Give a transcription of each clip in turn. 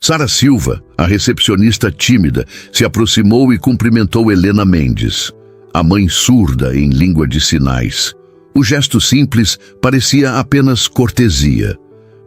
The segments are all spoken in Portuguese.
Sara Silva, a recepcionista tímida, se aproximou e cumprimentou Helena Mendes, a mãe surda em língua de sinais. O gesto simples parecia apenas cortesia,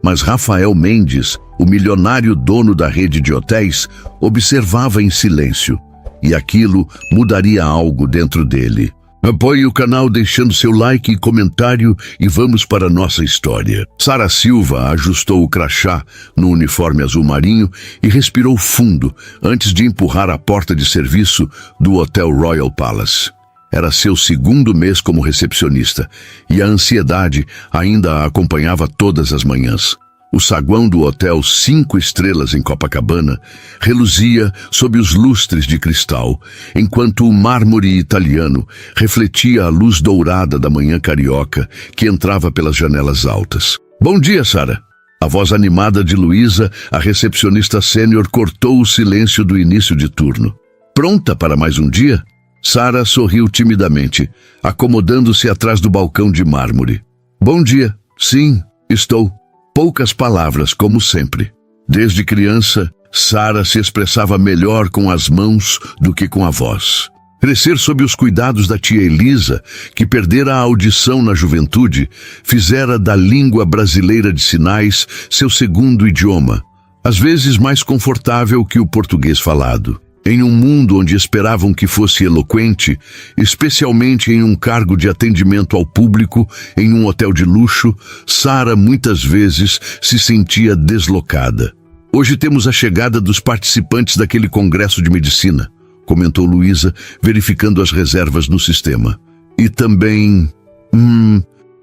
mas Rafael Mendes, o milionário dono da rede de hotéis, observava em silêncio, e aquilo mudaria algo dentro dele. Apoie o canal deixando seu like e comentário e vamos para a nossa história. Sara Silva ajustou o crachá no uniforme azul marinho e respirou fundo antes de empurrar a porta de serviço do Hotel Royal Palace. Era seu segundo mês como recepcionista e a ansiedade ainda a acompanhava todas as manhãs. O saguão do hotel 5 estrelas em Copacabana reluzia sob os lustres de cristal, enquanto o mármore italiano refletia a luz dourada da manhã carioca que entrava pelas janelas altas. Bom dia, Sara! A voz animada de Luísa, a recepcionista sênior, cortou o silêncio do início de turno. Pronta para mais um dia? Sara sorriu timidamente, acomodando-se atrás do balcão de mármore. Bom dia. Sim, estou. Poucas palavras, como sempre. Desde criança, Sara se expressava melhor com as mãos do que com a voz. Crescer sob os cuidados da tia Elisa, que perdera a audição na juventude, fizera da língua brasileira de sinais seu segundo idioma, às vezes mais confortável que o português falado. Em um mundo onde esperavam que fosse eloquente, especialmente em um cargo de atendimento ao público em um hotel de luxo, Sara muitas vezes se sentia deslocada. Hoje temos a chegada dos participantes daquele congresso de medicina, comentou Luísa, verificando as reservas no sistema. E também...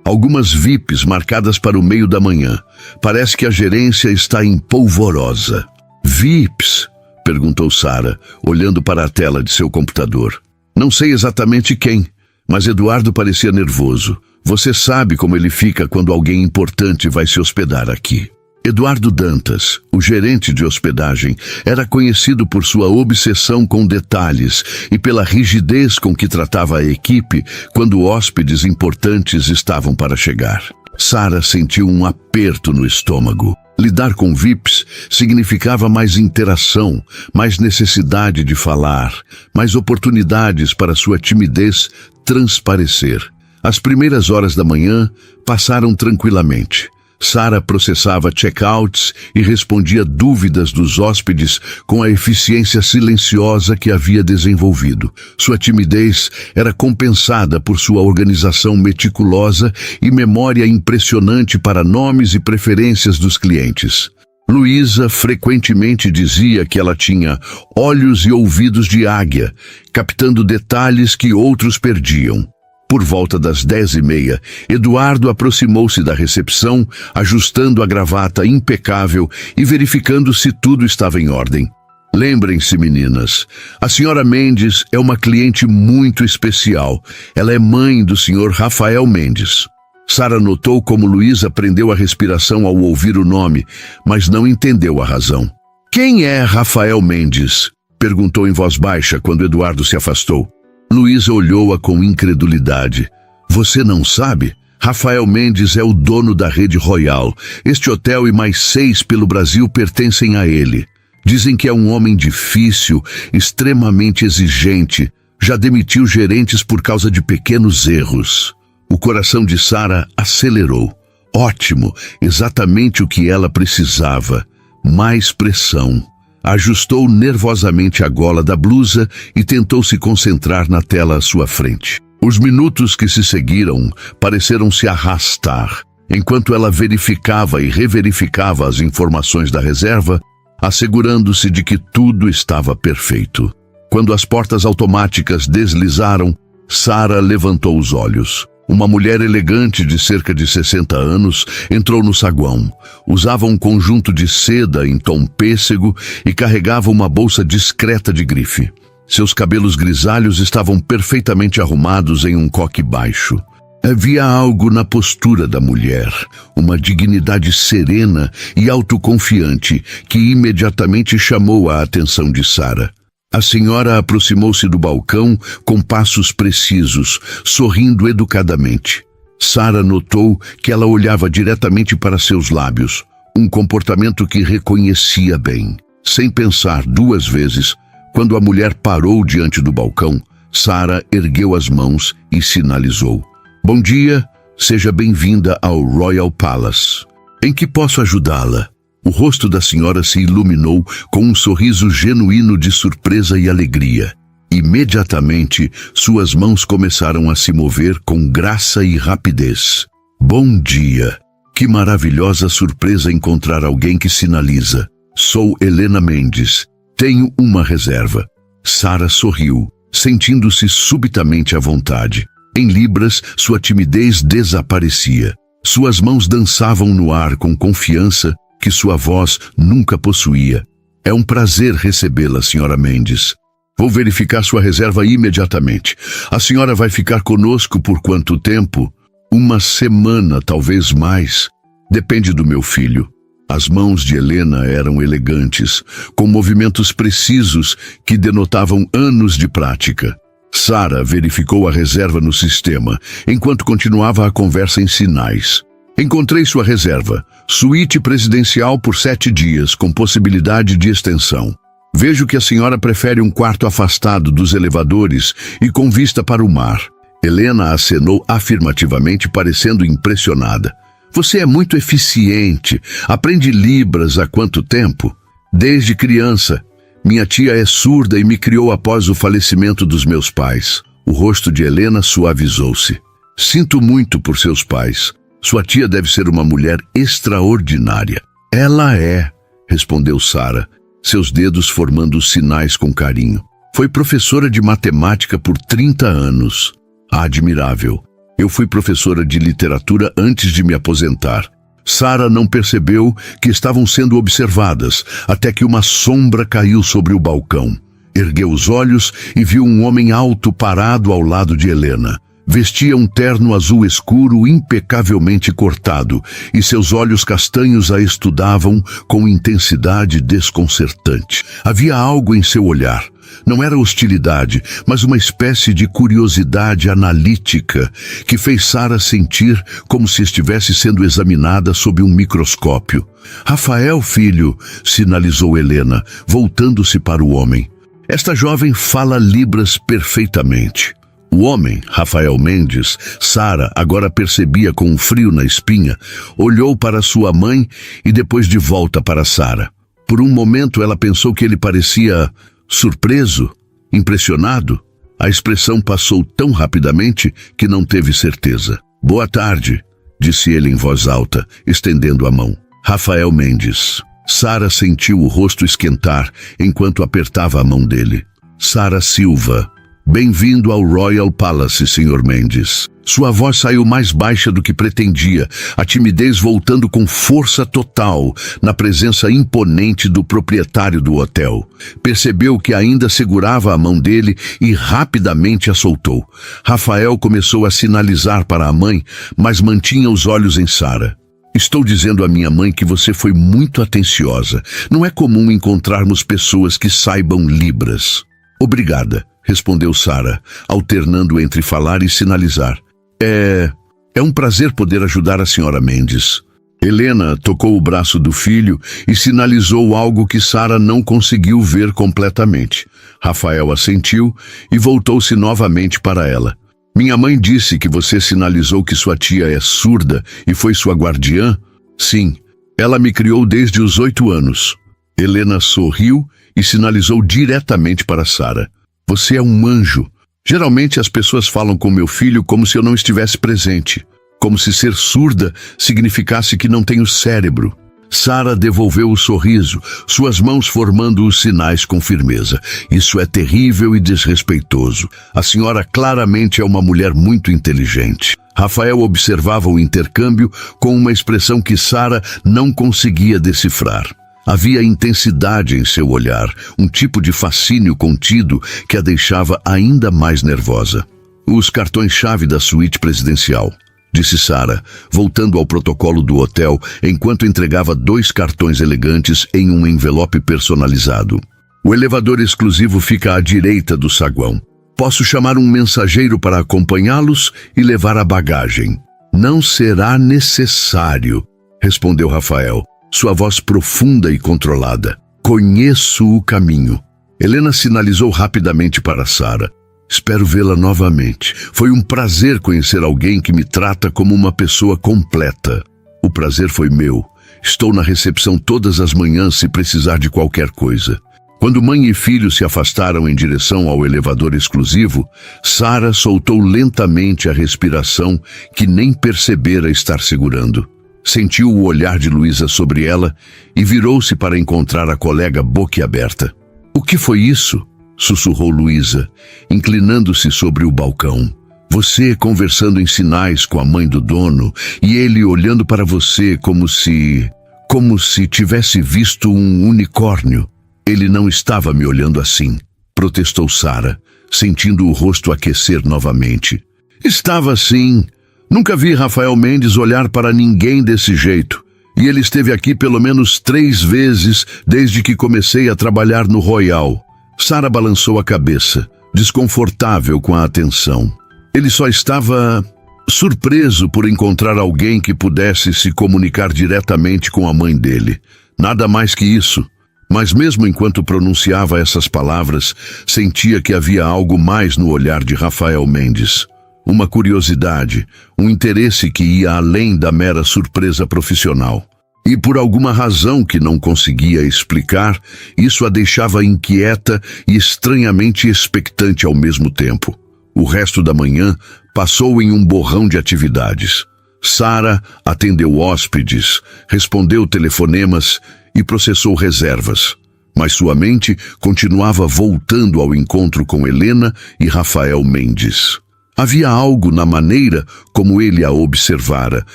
algumas VIPs marcadas para o meio da manhã. Parece que a gerência está em polvorosa. VIPs? Perguntou Sara, olhando para a tela de seu computador. Não sei exatamente quem, mas Eduardo parecia nervoso. Você sabe como ele fica quando alguém importante vai se hospedar aqui. Eduardo Dantas, o gerente de hospedagem, era conhecido por sua obsessão com detalhes e pela rigidez com que tratava a equipe quando hóspedes importantes estavam para chegar. Sara sentiu um aperto no estômago. Lidar com VIPs significava mais interação, mais necessidade de falar, mais oportunidades para sua timidez transparecer. As primeiras horas da manhã passaram tranquilamente. Sara processava check-outs e respondia dúvidas dos hóspedes com a eficiência silenciosa que havia desenvolvido. Sua timidez era compensada por sua organização meticulosa e memória impressionante para nomes e preferências dos clientes. Luísa frequentemente dizia que ela tinha olhos e ouvidos de águia, captando detalhes que outros perdiam. Por volta das 10h30, Eduardo aproximou-se da recepção, ajustando a gravata impecável e verificando se tudo estava em ordem. Lembrem-se, meninas, a senhora Mendes é uma cliente muito especial. Ela é mãe do senhor Rafael Mendes. Sara notou como Luísa prendeu a respiração ao ouvir o nome, mas não entendeu a razão. Quem é Rafael Mendes? Perguntou em voz baixa quando Eduardo se afastou. Luísa olhou-a com incredulidade. Você não sabe? Rafael Mendes é o dono da Rede Royal. Este hotel e mais 6 pelo Brasil pertencem a ele. Dizem que é um homem difícil, extremamente exigente. Já demitiu gerentes por causa de pequenos erros. O coração de Sara acelerou. Ótimo, exatamente o que ela precisava. Mais pressão. Ajustou nervosamente a gola da blusa e tentou se concentrar na tela à sua frente. Os minutos que se seguiram pareceram se arrastar, enquanto ela verificava e reverificava as informações da reserva, assegurando-se de que tudo estava perfeito. Quando as portas automáticas deslizaram, Sara levantou os olhos. Uma mulher elegante de cerca de 60 anos entrou no saguão. Usava um conjunto de seda em tom pêssego e carregava uma bolsa discreta de grife. Seus cabelos grisalhos estavam perfeitamente arrumados em um coque baixo. Havia algo na postura da mulher, uma dignidade serena e autoconfiante que imediatamente chamou a atenção de Sara. A senhora aproximou-se do balcão com passos precisos, sorrindo educadamente. Sara notou que ela olhava diretamente para seus lábios, um comportamento que reconhecia bem. Sem pensar duas vezes, quando a mulher parou diante do balcão, Sara ergueu as mãos e sinalizou: "Bom dia, seja bem-vinda ao Royal Palace. Em que posso ajudá-la?" O rosto da senhora se iluminou com um sorriso genuíno de surpresa e alegria. Imediatamente, suas mãos começaram a se mover com graça e rapidez. "Bom dia! Que maravilhosa surpresa encontrar alguém que sinaliza. Sou Helena Mendes. Tenho uma reserva." Sara sorriu, sentindo-se subitamente à vontade. Em libras, sua timidez desaparecia. Suas mãos dançavam no ar com confiança que sua voz nunca possuía. "É um prazer recebê-la, Sra. Mendes. Vou verificar sua reserva imediatamente. A senhora vai ficar conosco por quanto tempo? Uma semana, talvez mais. Depende do meu filho." As mãos de Helena eram elegantes, com movimentos precisos que denotavam anos de prática. Sara verificou a reserva no sistema, enquanto continuava a conversa em sinais. "Encontrei sua reserva. Suíte presidencial por 7 dias, com possibilidade de extensão. Vejo que a senhora prefere um quarto afastado dos elevadores e com vista para o mar." Helena acenou afirmativamente, parecendo impressionada. "Você é muito eficiente. Aprende Libras há quanto tempo?" "Desde criança. Minha tia é surda e me criou após o falecimento dos meus pais." O rosto de Helena suavizou-se. "Sinto muito por seus pais. Sua tia deve ser uma mulher extraordinária." "Ela é", respondeu Sara, seus dedos formando sinais com carinho. "Foi professora de matemática por 30 anos. Admirável. Eu fui professora de literatura antes de me aposentar." Sara não percebeu que estavam sendo observadas, até que uma sombra caiu sobre o balcão. Ergueu os olhos e viu um homem alto parado ao lado de Helena. Vestia um terno azul escuro impecavelmente cortado, e seus olhos castanhos a estudavam com intensidade desconcertante. Havia algo em seu olhar. Não era hostilidade, mas uma espécie de curiosidade analítica que fez Sara sentir como se estivesse sendo examinada sob um microscópio. "Rafael, filho", sinalizou Helena, voltando-se para o homem. "Esta jovem fala Libras perfeitamente." O homem, Rafael Mendes, Sara agora percebia com um frio na espinha, olhou para sua mãe e depois de volta para Sara. Por um momento ela pensou que ele parecia surpreso, impressionado. A expressão passou tão rapidamente que não teve certeza. "Boa tarde", disse ele em voz alta, estendendo a mão. "Rafael Mendes." Sara sentiu o rosto esquentar enquanto apertava a mão dele. "Sara Silva. Bem-vindo ao Royal Palace, Sr. Mendes." Sua voz saiu mais baixa do que pretendia, a timidez voltando com força total na presença imponente do proprietário do hotel. Percebeu que ainda segurava a mão dele e rapidamente a soltou. Rafael começou a sinalizar para a mãe, mas mantinha os olhos em Sara. "Estou dizendo à minha mãe que você foi muito atenciosa. Não é comum encontrarmos pessoas que saibam Libras." "Obrigada", respondeu Sara, alternando entre falar e sinalizar. É um prazer poder ajudar a Sra. Mendes." Helena tocou o braço do filho e sinalizou algo que Sara não conseguiu ver completamente. Rafael assentiu e voltou-se novamente para ela. "Minha mãe disse que você sinalizou que sua tia é surda e foi sua guardiã?" "Sim, ela me criou desde os 8 anos." Helena sorriu e sinalizou diretamente para Sara. "Você é um anjo. Geralmente as pessoas falam com meu filho como se eu não estivesse presente, como se ser surda significasse que não tenho cérebro." Sara devolveu o sorriso, suas mãos formando os sinais com firmeza. "Isso é terrível e desrespeitoso. A senhora claramente é uma mulher muito inteligente." Rafael observava o intercâmbio com uma expressão que Sara não conseguia decifrar. Havia intensidade em seu olhar, um tipo de fascínio contido que a deixava ainda mais nervosa. "Os cartões-chave da suíte presidencial", disse Sara, voltando ao protocolo do hotel enquanto entregava 2 cartões elegantes em um envelope personalizado. "O elevador exclusivo fica à direita do saguão. Posso chamar um mensageiro para acompanhá-los e levar a bagagem." "Não será necessário", respondeu Rafael. sua voz profunda e controlada. Conheço o caminho. Helena sinalizou rapidamente para Sara. Espero vê-la novamente. Foi um prazer conhecer alguém que me trata como uma pessoa completa. O prazer foi meu. Estou na recepção todas as manhãs se precisar de qualquer coisa. Quando mãe e filho se afastaram em direção ao elevador exclusivo, Sara soltou lentamente a respiração que nem percebera estar segurando. Sentiu o olhar de Luísa sobre ela e virou-se para encontrar a colega boquiaberta. O que foi isso? Sussurrou Luísa, inclinando-se sobre o balcão. Você conversando em sinais com a mãe do dono e ele olhando para você como se tivesse visto um unicórnio. Ele não estava me olhando assim, protestou Sara, sentindo o rosto aquecer novamente. Estava sim. Nunca vi Rafael Mendes olhar para ninguém desse jeito. E ele esteve aqui pelo menos 3 vezes desde que comecei a trabalhar no Royal. Sara balançou a cabeça, desconfortável com a atenção. Ele só estava surpreso por encontrar alguém que pudesse se comunicar diretamente com a mãe dele. Nada mais que isso. Mas mesmo enquanto pronunciava essas palavras, sentia que havia algo mais no olhar de Rafael Mendes. Uma curiosidade, um interesse que ia além da mera surpresa profissional. E por alguma razão que não conseguia explicar, isso a deixava inquieta e estranhamente expectante ao mesmo tempo. O resto da manhã passou em um borrão de atividades. Sara atendeu hóspedes, respondeu telefonemas e processou reservas. Mas sua mente continuava voltando ao encontro com Helena e Rafael Mendes. Havia algo na maneira como ele a observara,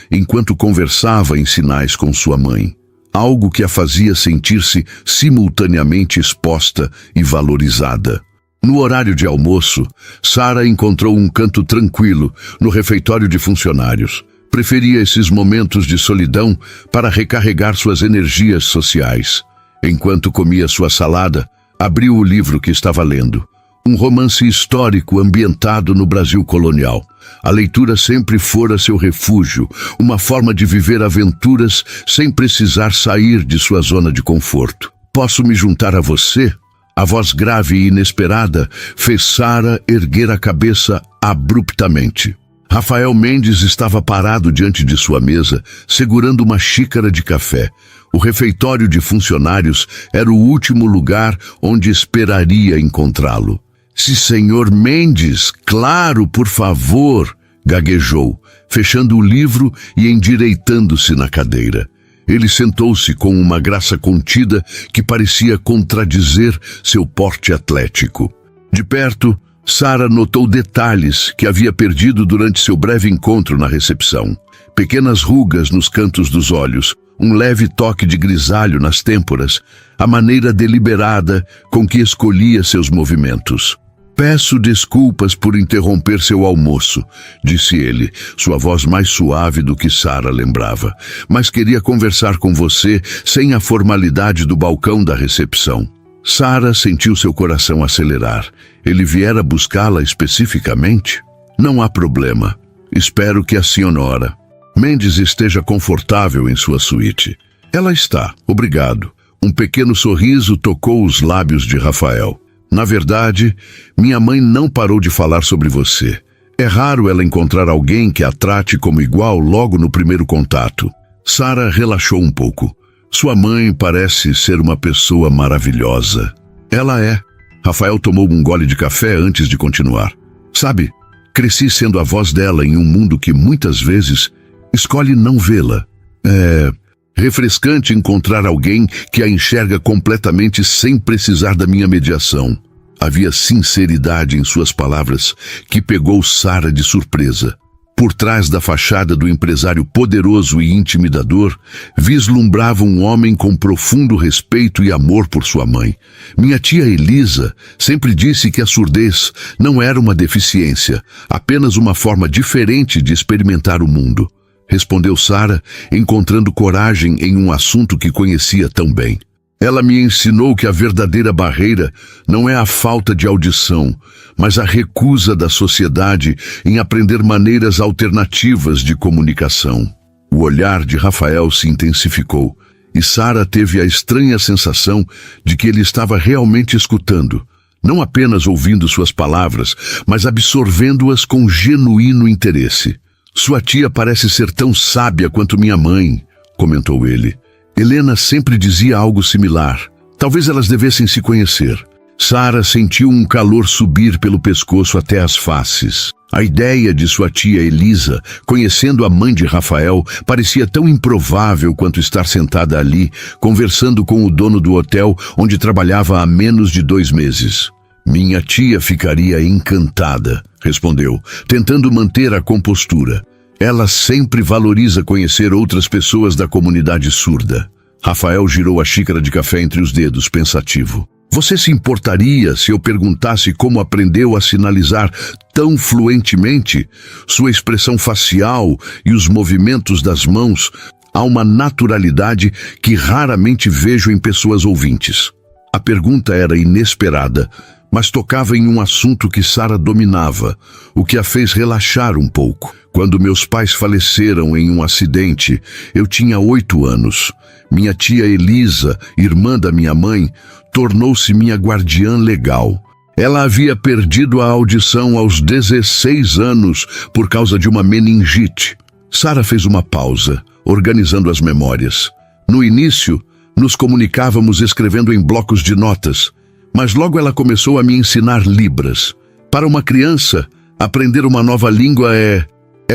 enquanto conversava em sinais com sua mãe. Algo que a fazia sentir-se simultaneamente exposta e valorizada. No horário de almoço, Sara encontrou um canto tranquilo no refeitório de funcionários. Preferia esses momentos de solidão para recarregar suas energias sociais. Enquanto comia sua salada, abriu o livro que estava lendo. Um romance histórico ambientado no Brasil colonial. A leitura sempre fora seu refúgio, uma forma de viver aventuras sem precisar sair de sua zona de conforto. Posso me juntar a você? A voz grave e inesperada fez Sara erguer a cabeça abruptamente. Rafael Mendes estava parado diante de sua mesa, segurando uma xícara de café. O refeitório de funcionários era o último lugar onde esperaria encontrá-lo. "Se senhor Mendes, claro, por favor", gaguejou, fechando o livro e endireitando-se na cadeira. Ele sentou-se com uma graça contida que parecia contradizer seu porte atlético. De perto, Sara notou detalhes que havia perdido durante seu breve encontro na recepção. Pequenas rugas nos cantos dos olhos, um leve toque de grisalho nas têmporas, a maneira deliberada com que escolhia seus movimentos. "Peço desculpas por interromper seu almoço", disse ele, sua voz mais suave do que Sara lembrava. "Mas queria conversar com você sem a formalidade do balcão da recepção." Sara sentiu seu coração acelerar. Ele viera buscá-la especificamente? "Não há problema. Espero que a senhora Mendes esteja confortável em sua suíte." "Ela está, obrigado." Um pequeno sorriso tocou os lábios de Rafael. "Na verdade, minha mãe não parou de falar sobre você. É raro ela encontrar alguém que a trate como igual logo no primeiro contato." Sara relaxou um pouco. Sua mãe parece ser uma pessoa maravilhosa. "Ela é." Rafael tomou um gole de café antes de continuar. "Sabe, cresci sendo a voz dela em um mundo que muitas vezes escolhe não vê-la. É refrescante encontrar alguém que a enxerga completamente sem precisar da minha mediação." Havia sinceridade em suas palavras que pegou Sara de surpresa. Por trás da fachada do empresário poderoso e intimidador, vislumbrava um homem com profundo respeito e amor por sua mãe. "Minha tia Elisa sempre disse que a surdez não era uma deficiência, apenas uma forma diferente de experimentar o mundo", respondeu Sara, encontrando coragem em um assunto que conhecia tão bem. "Ela me ensinou que a verdadeira barreira não é a falta de audição, mas a recusa da sociedade em aprender maneiras alternativas de comunicação." O olhar de Rafael se intensificou. e Sara teve a estranha sensação de que ele estava realmente escutando, não apenas ouvindo suas palavras, mas absorvendo-as com genuíno interesse. Sua tia parece ser tão sábia quanto minha mãe, comentou ele. Helena sempre dizia algo similar. Talvez elas devessem se conhecer. Sara sentiu um calor subir pelo pescoço até as faces. A ideia de sua tia Elisa, conhecendo a mãe de Rafael, parecia tão improvável quanto estar sentada ali, conversando com o dono do hotel onde trabalhava há menos de 2 meses. Minha tia ficaria encantada, respondeu, tentando manter a compostura. Ela sempre valoriza conhecer outras pessoas da comunidade surda. Rafael girou a xícara de café entre os dedos, pensativo. Você se importaria se eu perguntasse como aprendeu a sinalizar tão fluentemente? Sua expressão facial e os movimentos das mãos há uma naturalidade que raramente vejo em pessoas ouvintes. A pergunta era inesperada, mas tocava em um assunto que Sara dominava, o que a fez relaxar um pouco. Quando meus pais faleceram em um acidente, eu tinha 8 anos. Minha tia Elisa, irmã da minha mãe, tornou-se minha guardiã legal. Ela havia perdido a audição aos 16 anos por causa de uma meningite. Sara fez uma pausa, organizando as memórias. No início, nos comunicávamos escrevendo em blocos de notas, mas logo ela começou a me ensinar libras. Para uma criança, aprender uma nova língua é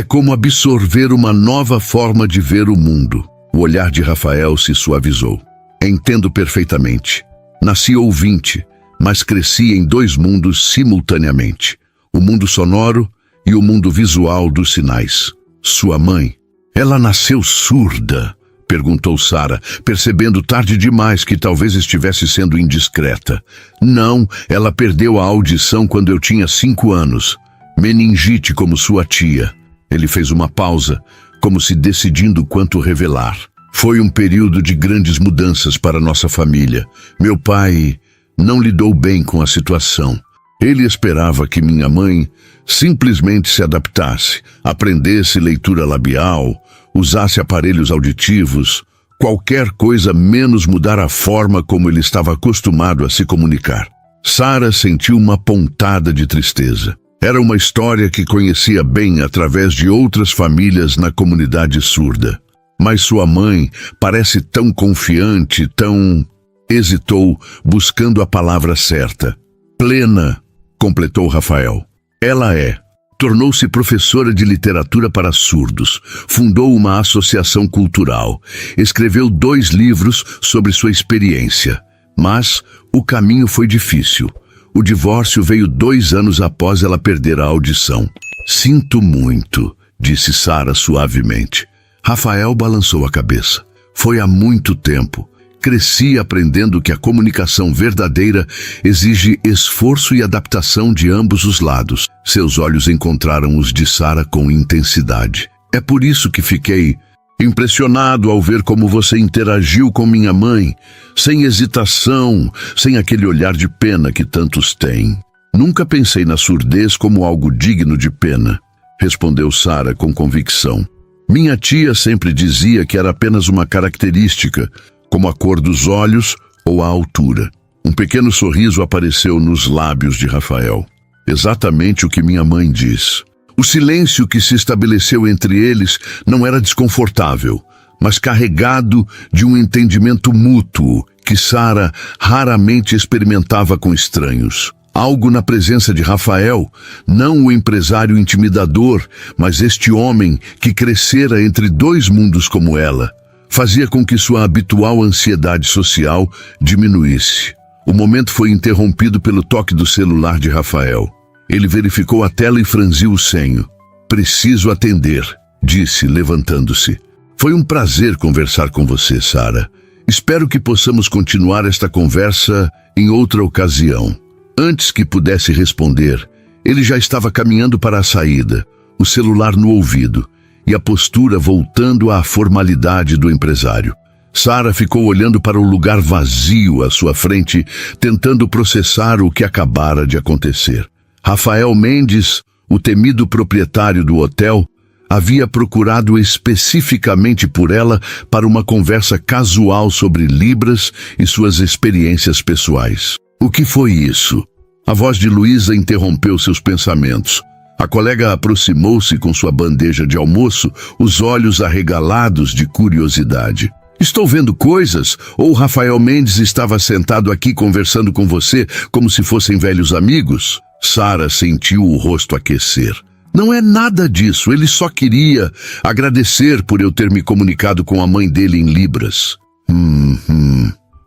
como absorver uma nova forma de ver o mundo. O olhar de Rafael se suavizou. Entendo perfeitamente. Nasci ouvinte, mas cresci em 2 mundos simultaneamente. O mundo sonoro e o mundo visual dos sinais. Sua mãe, ela nasceu surda? Perguntou Sara, percebendo tarde demais que talvez estivesse sendo indiscreta. Não, ela perdeu a audição quando eu tinha 5 anos. Meningite como sua tia. Ele fez uma pausa, como se decidindo quanto revelar. Foi um período de grandes mudanças para nossa família. Meu pai não lidou bem com a situação. Ele esperava que minha mãe simplesmente se adaptasse, aprendesse leitura labial, usasse aparelhos auditivos, qualquer coisa menos mudar a forma como ele estava acostumado a se comunicar. Sara sentiu uma pontada de tristeza. Era uma história que conhecia bem através de outras famílias na comunidade surda. Mas sua mãe parece tão confiante, tão... Hesitou, buscando a palavra certa. Plena, completou Rafael. Ela é. Tornou-se professora de literatura para surdos, fundou uma associação cultural, escreveu 2 livros sobre sua experiência. Mas o caminho foi difícil. O divórcio veio 2 anos após ela perder a audição. Sinto muito, disse Sara suavemente. Rafael balançou a cabeça. Foi há muito tempo. Cresci aprendendo que a comunicação verdadeira exige esforço e adaptação de ambos os lados. Seus olhos encontraram os de Sara com intensidade. É por isso que fiquei impressionado ao ver como você interagiu com minha mãe, sem hesitação, sem aquele olhar de pena que tantos têm. Nunca pensei na surdez como algo digno de pena, respondeu Sara com convicção. Minha tia sempre dizia que era apenas uma característica, como a cor dos olhos ou a altura. Um pequeno sorriso apareceu nos lábios de Rafael. Exatamente o que minha mãe diz. O silêncio que se estabeleceu entre eles não era desconfortável, mas carregado de um entendimento mútuo que Sara raramente experimentava com estranhos. Algo na presença de Rafael, não o empresário intimidador, mas este homem que crescera entre 2 mundos como ela, fazia com que sua habitual ansiedade social diminuísse. O momento foi interrompido pelo toque do celular de Rafael. Ele verificou a tela e franziu o senho. Preciso atender, disse, levantando-se. Foi um prazer conversar com você, Sara. Espero que possamos continuar esta conversa em outra ocasião. Antes que pudesse responder, ele já estava caminhando para a saída, o celular no ouvido, e a postura voltando à formalidade do empresário. Sara ficou olhando para o lugar vazio à sua frente, tentando processar o que acabara de acontecer. Rafael Mendes, o temido proprietário do hotel, havia procurado especificamente por ela para uma conversa casual sobre Libras e suas experiências pessoais. O que foi isso? A voz de Luísa interrompeu seus pensamentos. A colega aproximou-se com sua bandeja de almoço, os olhos arregalados de curiosidade. Estou vendo coisas? Ou Rafael Mendes estava sentado aqui conversando com você como se fossem velhos amigos? Sara sentiu o rosto aquecer. Não é nada disso, ele só queria agradecer por eu ter me comunicado com a mãe dele em Libras.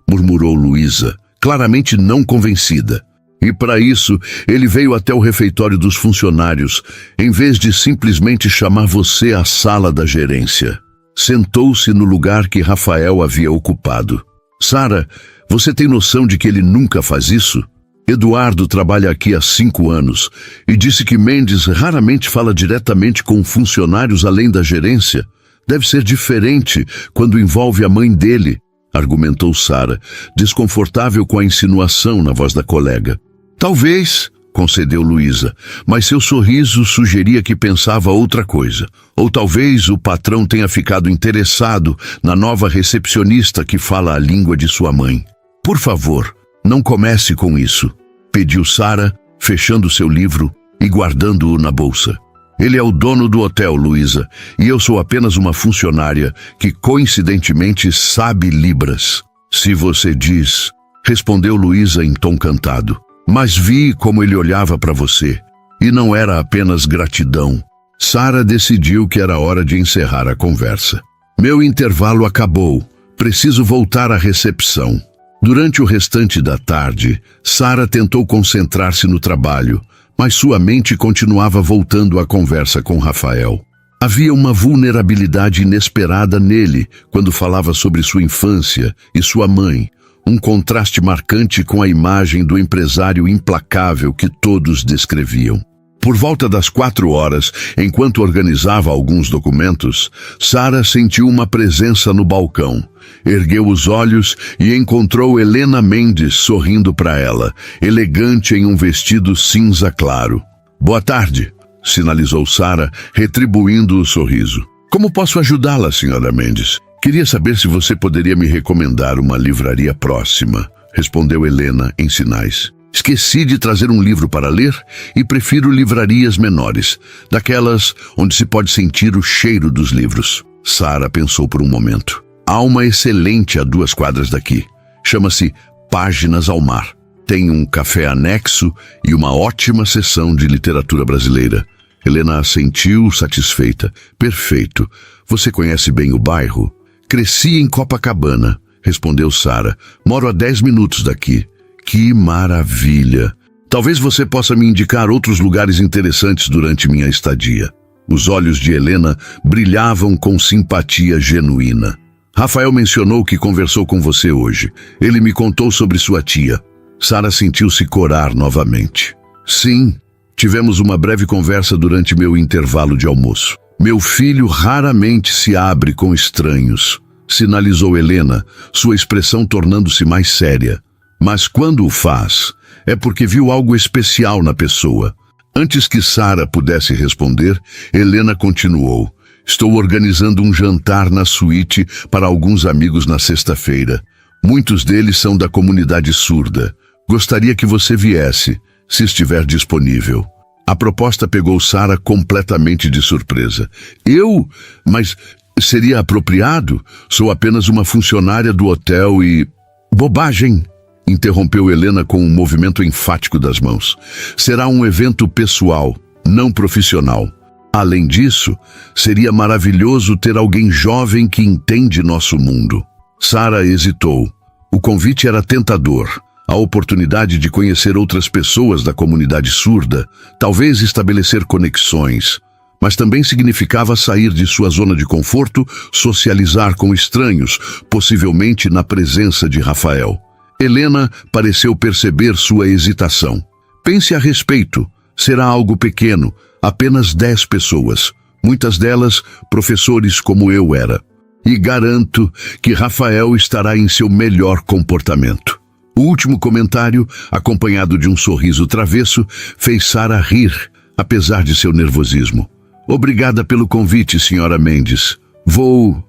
Murmurou Luísa, claramente não convencida. E para isso, ele veio até o refeitório dos funcionários, em vez de simplesmente chamar você à sala da gerência. Sentou-se no lugar que Rafael havia ocupado. Sara, você tem noção de que ele nunca faz isso? Eduardo trabalha aqui há 5 anos e disse que Mendes raramente fala diretamente com funcionários além da gerência. Deve ser diferente quando envolve a mãe dele, argumentou Sara, desconfortável com a insinuação na voz da colega. Talvez, concedeu Luísa, mas seu sorriso sugeria que pensava outra coisa. Ou talvez o patrão tenha ficado interessado na nova recepcionista que fala a língua de sua mãe. Por favor, não comece com isso, pediu Sara, fechando seu livro e guardando-o na bolsa. Ele é o dono do hotel, Luísa, e eu sou apenas uma funcionária que coincidentemente sabe Libras. Se você diz, respondeu Luísa em tom cantado. Mas vi como ele olhava para você, e não era apenas gratidão. Sara decidiu que era hora de encerrar a conversa. Meu intervalo acabou. Preciso voltar à recepção. Durante o restante da tarde, Sara tentou concentrar-se no trabalho, mas sua mente continuava voltando à conversa com Rafael. Havia uma vulnerabilidade inesperada nele quando falava sobre sua infância e sua mãe, um contraste marcante com a imagem do empresário implacável que todos descreviam. Por volta das 4 horas, enquanto organizava alguns documentos, Sara sentiu uma presença no balcão. Ergueu os olhos e encontrou Helena Mendes sorrindo para ela, elegante em um vestido cinza claro. Boa tarde, sinalizou Sara, retribuindo o sorriso. Como posso ajudá-la, senhora Mendes? Queria saber se você poderia me recomendar uma livraria próxima, respondeu Helena em sinais. Esqueci de trazer um livro para ler e prefiro livrarias menores, daquelas onde se pode sentir o cheiro dos livros. Sara pensou por um momento. Há uma excelente a 2 quadras daqui. Chama-se Páginas ao Mar. Tem um café anexo e uma ótima seção de literatura brasileira. Helena assentiu, satisfeita. Perfeito. Você conhece bem o bairro? Cresci em Copacabana, respondeu Sara. Moro a 10 minutos daqui. Que maravilha! Talvez você possa me indicar outros lugares interessantes durante minha estadia. Os olhos de Helena brilhavam com simpatia genuína. Rafael mencionou que conversou com você hoje. Ele me contou sobre sua tia. Sara sentiu-se corar novamente. Sim, tivemos uma breve conversa durante meu intervalo de almoço. Meu filho raramente se abre com estranhos, sinalizou Helena, sua expressão tornando-se mais séria. Mas quando o faz, é porque viu algo especial na pessoa. Antes que Sara pudesse responder, Helena continuou. Estou organizando um jantar na suíte para alguns amigos na sexta-feira. Muitos deles são da comunidade surda. Gostaria que você viesse, se estiver disponível. A proposta pegou Sara completamente de surpresa. Eu? Mas seria apropriado? Sou apenas uma funcionária do hotel e... Bobagem! Interrompeu Helena com um movimento enfático das mãos. Será um evento pessoal, não profissional. Além disso, seria maravilhoso ter alguém jovem que entende nosso mundo. Sara hesitou. O convite era tentador. A oportunidade de conhecer outras pessoas da comunidade surda, talvez estabelecer conexões, mas também significava sair de sua zona de conforto, socializar com estranhos, possivelmente na presença de Rafael. Helena pareceu perceber sua hesitação. Pense a respeito. Será algo pequeno, apenas 10 pessoas, muitas delas professores como eu era. E garanto que Rafael estará em seu melhor comportamento. O último comentário, acompanhado de um sorriso travesso, fez Sara rir, apesar de seu nervosismo. Obrigada pelo convite, senhora Mendes. Vou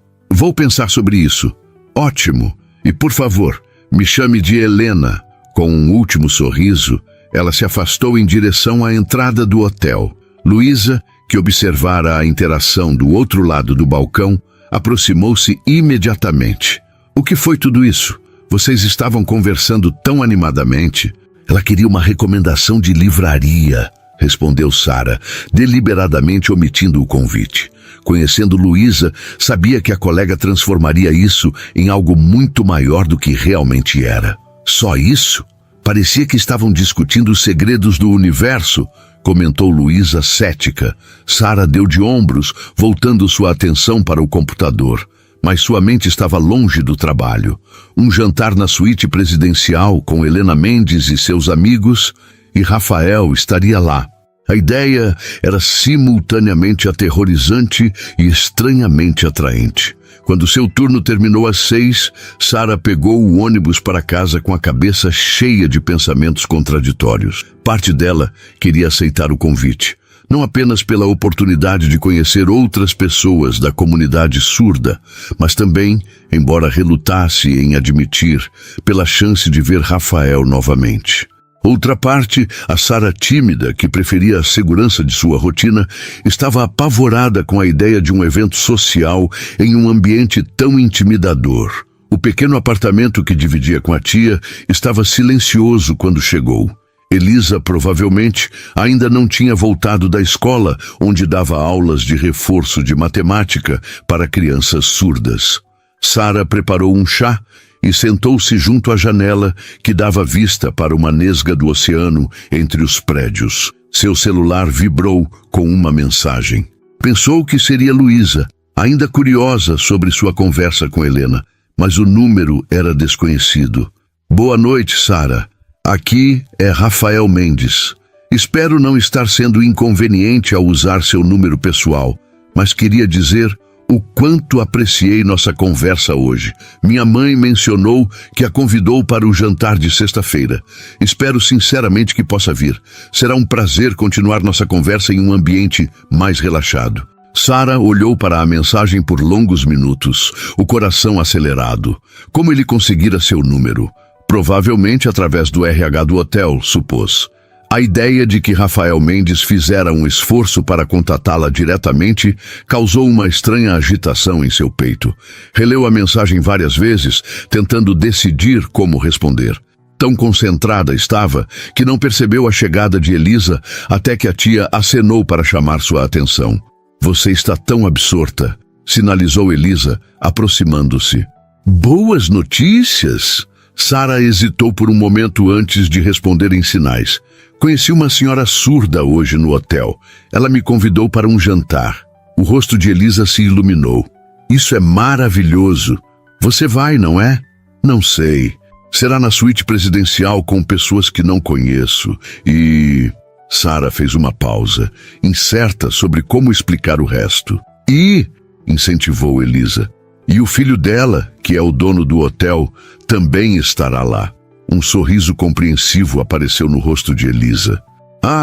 pensar sobre isso. Ótimo. E por favor, me chame de Helena. Com um último sorriso, ela se afastou em direção à entrada do hotel. Luísa, que observara a interação do outro lado do balcão, aproximou-se imediatamente. O que foi tudo isso? Vocês estavam conversando tão animadamente. Ela queria uma recomendação de livraria, respondeu Sara, deliberadamente omitindo o convite. Conhecendo Luísa, sabia que a colega transformaria isso em algo muito maior do que realmente era. Só isso? Parecia que estavam discutindo os segredos do universo, comentou Luísa cética. Sara deu de ombros, voltando sua atenção para o computador. Mas sua mente estava longe do trabalho. Um jantar na suíte presidencial com Helena Mendes e seus amigos, e Rafael estaria lá. A ideia era simultaneamente aterrorizante e estranhamente atraente. Quando seu turno terminou às 6, Sara pegou o ônibus para casa com a cabeça cheia de pensamentos contraditórios. Parte dela queria aceitar o convite, não apenas pela oportunidade de conhecer outras pessoas da comunidade surda, mas também, embora relutasse em admitir, pela chance de ver Rafael novamente. Outra parte, a Sara tímida, que preferia a segurança de sua rotina, estava apavorada com a ideia de um evento social em um ambiente tão intimidador. O pequeno apartamento que dividia com a tia estava silencioso quando chegou. Elisa, provavelmente, ainda não tinha voltado da escola, onde dava aulas de reforço de matemática para crianças surdas. Sara preparou um chá e sentou-se junto à janela que dava vista para uma nesga do oceano entre os prédios. Seu celular vibrou com uma mensagem. Pensou que seria Luísa, ainda curiosa sobre sua conversa com Helena, mas o número era desconhecido. Boa noite, Sara. Aqui é Rafael Mendes. Espero não estar sendo inconveniente ao usar seu número pessoal, mas queria dizer o quanto apreciei nossa conversa hoje. Minha mãe mencionou que a convidou para o jantar de sexta-feira. Espero sinceramente que possa vir. Será um prazer continuar nossa conversa em um ambiente mais relaxado. Sara olhou para a mensagem por longos minutos, o coração acelerado. Como ele conseguira seu número? Provavelmente através do RH do hotel, supôs. A ideia de que Rafael Mendes fizera um esforço para contatá-la diretamente causou uma estranha agitação em seu peito. Releu a mensagem várias vezes, tentando decidir como responder. Tão concentrada estava que não percebeu a chegada de Elisa até que a tia acenou para chamar sua atenção. Você está tão absorta, sinalizou Elisa, aproximando-se. Boas notícias? Sara hesitou por um momento antes de responder em sinais. Conheci uma senhora surda hoje no hotel. Ela me convidou para um jantar. O rosto de Elisa se iluminou. Isso é maravilhoso. Você vai, não é? Não sei. Será na suíte presidencial com pessoas que não conheço. E... Sara fez uma pausa, incerta sobre como explicar o resto. Incentivou Elisa. E o filho dela, que é o dono do hotel, também estará lá. Um sorriso compreensivo apareceu no rosto de Elisa.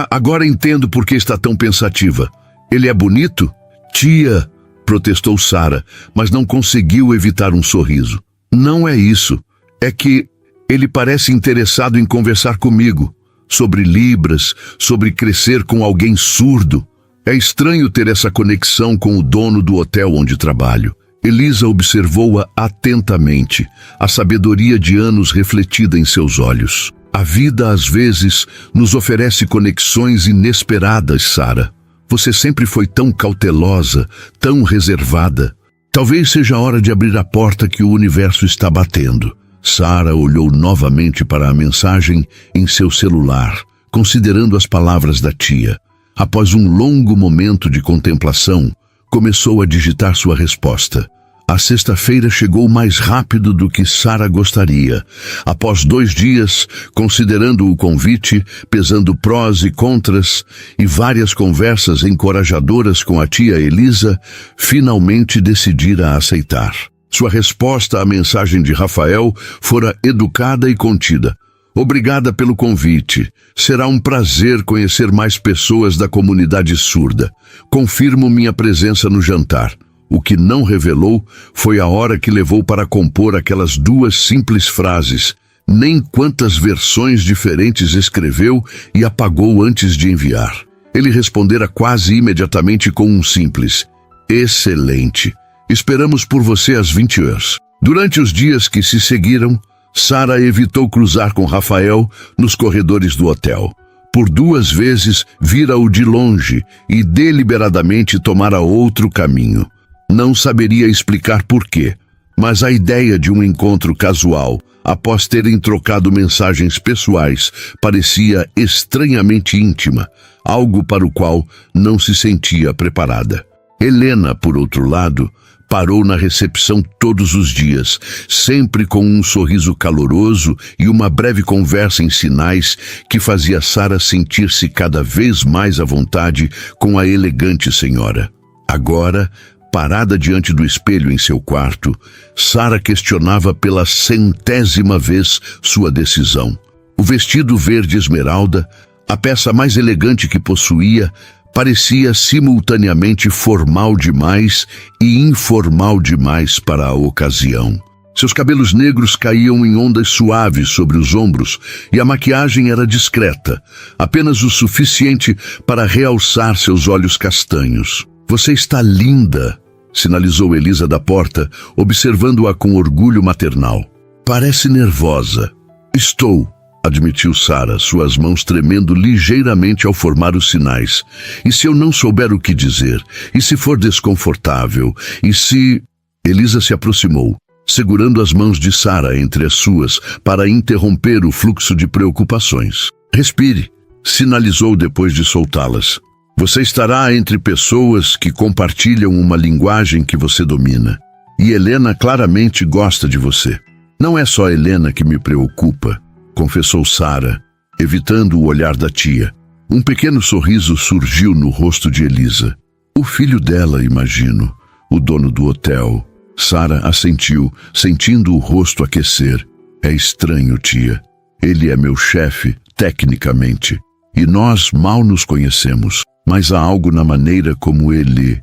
Agora entendo por que está tão pensativa. Ele é bonito? Tia, protestou Sara, mas não conseguiu evitar um sorriso. Não é isso. É que ele parece interessado em conversar comigo. Sobre Libras, sobre crescer com alguém surdo. É estranho ter essa conexão com o dono do hotel onde trabalho. Elisa observou-a atentamente, a sabedoria de anos refletida em seus olhos. A vida, às vezes, nos oferece conexões inesperadas, Sara. Você sempre foi tão cautelosa, tão reservada. Talvez seja a hora de abrir a porta que o universo está batendo. Sara olhou novamente para a mensagem em seu celular, considerando as palavras da tia. Após um longo momento de contemplação, começou a digitar sua resposta. A sexta-feira chegou mais rápido do que Sara gostaria. Após 2 dias, considerando o convite, pesando prós e contras e várias conversas encorajadoras com a tia Elisa, finalmente decidira aceitar. Sua resposta à mensagem de Rafael fora educada e contida. Obrigada pelo convite. Será um prazer conhecer mais pessoas da comunidade surda. Confirmo minha presença no jantar. O que não revelou foi a hora que levou para compor aquelas 2 simples frases. Nem quantas versões diferentes escreveu e apagou antes de enviar. Ele respondera quase imediatamente com um simples: excelente. Esperamos por você às 20 horas. Durante os dias que se seguiram, Sara evitou cruzar com Rafael nos corredores do hotel. Por 2 vezes vira-o de longe e deliberadamente tomara outro caminho. Não saberia explicar por quê, mas a ideia de um encontro casual, após terem trocado mensagens pessoais, parecia estranhamente íntima, algo para o qual não se sentia preparada. Helena, por outro lado, parou na recepção todos os dias, sempre com um sorriso caloroso e uma breve conversa em sinais que fazia Sara sentir-se cada vez mais à vontade com a elegante senhora. Agora, parada diante do espelho em seu quarto, Sara questionava pela 100ª vez sua decisão. O vestido verde esmeralda, a peça mais elegante que possuía, parecia simultaneamente formal demais e informal demais para a ocasião. Seus cabelos negros caíam em ondas suaves sobre os ombros e a maquiagem era discreta, apenas o suficiente para realçar seus olhos castanhos. Você está linda, sinalizou Elisa da porta, observando-a com orgulho maternal. Parece nervosa. Estou, admitiu Sara, suas mãos tremendo ligeiramente ao formar os sinais. E se eu não souber o que dizer? E se for desconfortável? E se... Elisa se aproximou, segurando as mãos de Sara entre as suas para interromper o fluxo de preocupações. Respire, sinalizou depois de soltá-las. Você estará entre pessoas que compartilham uma linguagem que você domina. E Helena claramente gosta de você. Não é só Helena que me preocupa, confessou Sara, evitando o olhar da tia. Um pequeno sorriso surgiu no rosto de Elisa. O filho dela, imagino, o dono do hotel. Sara assentiu, sentindo o rosto aquecer. É estranho, tia. Ele é meu chefe, tecnicamente. E nós mal nos conhecemos. Mas há algo na maneira como ele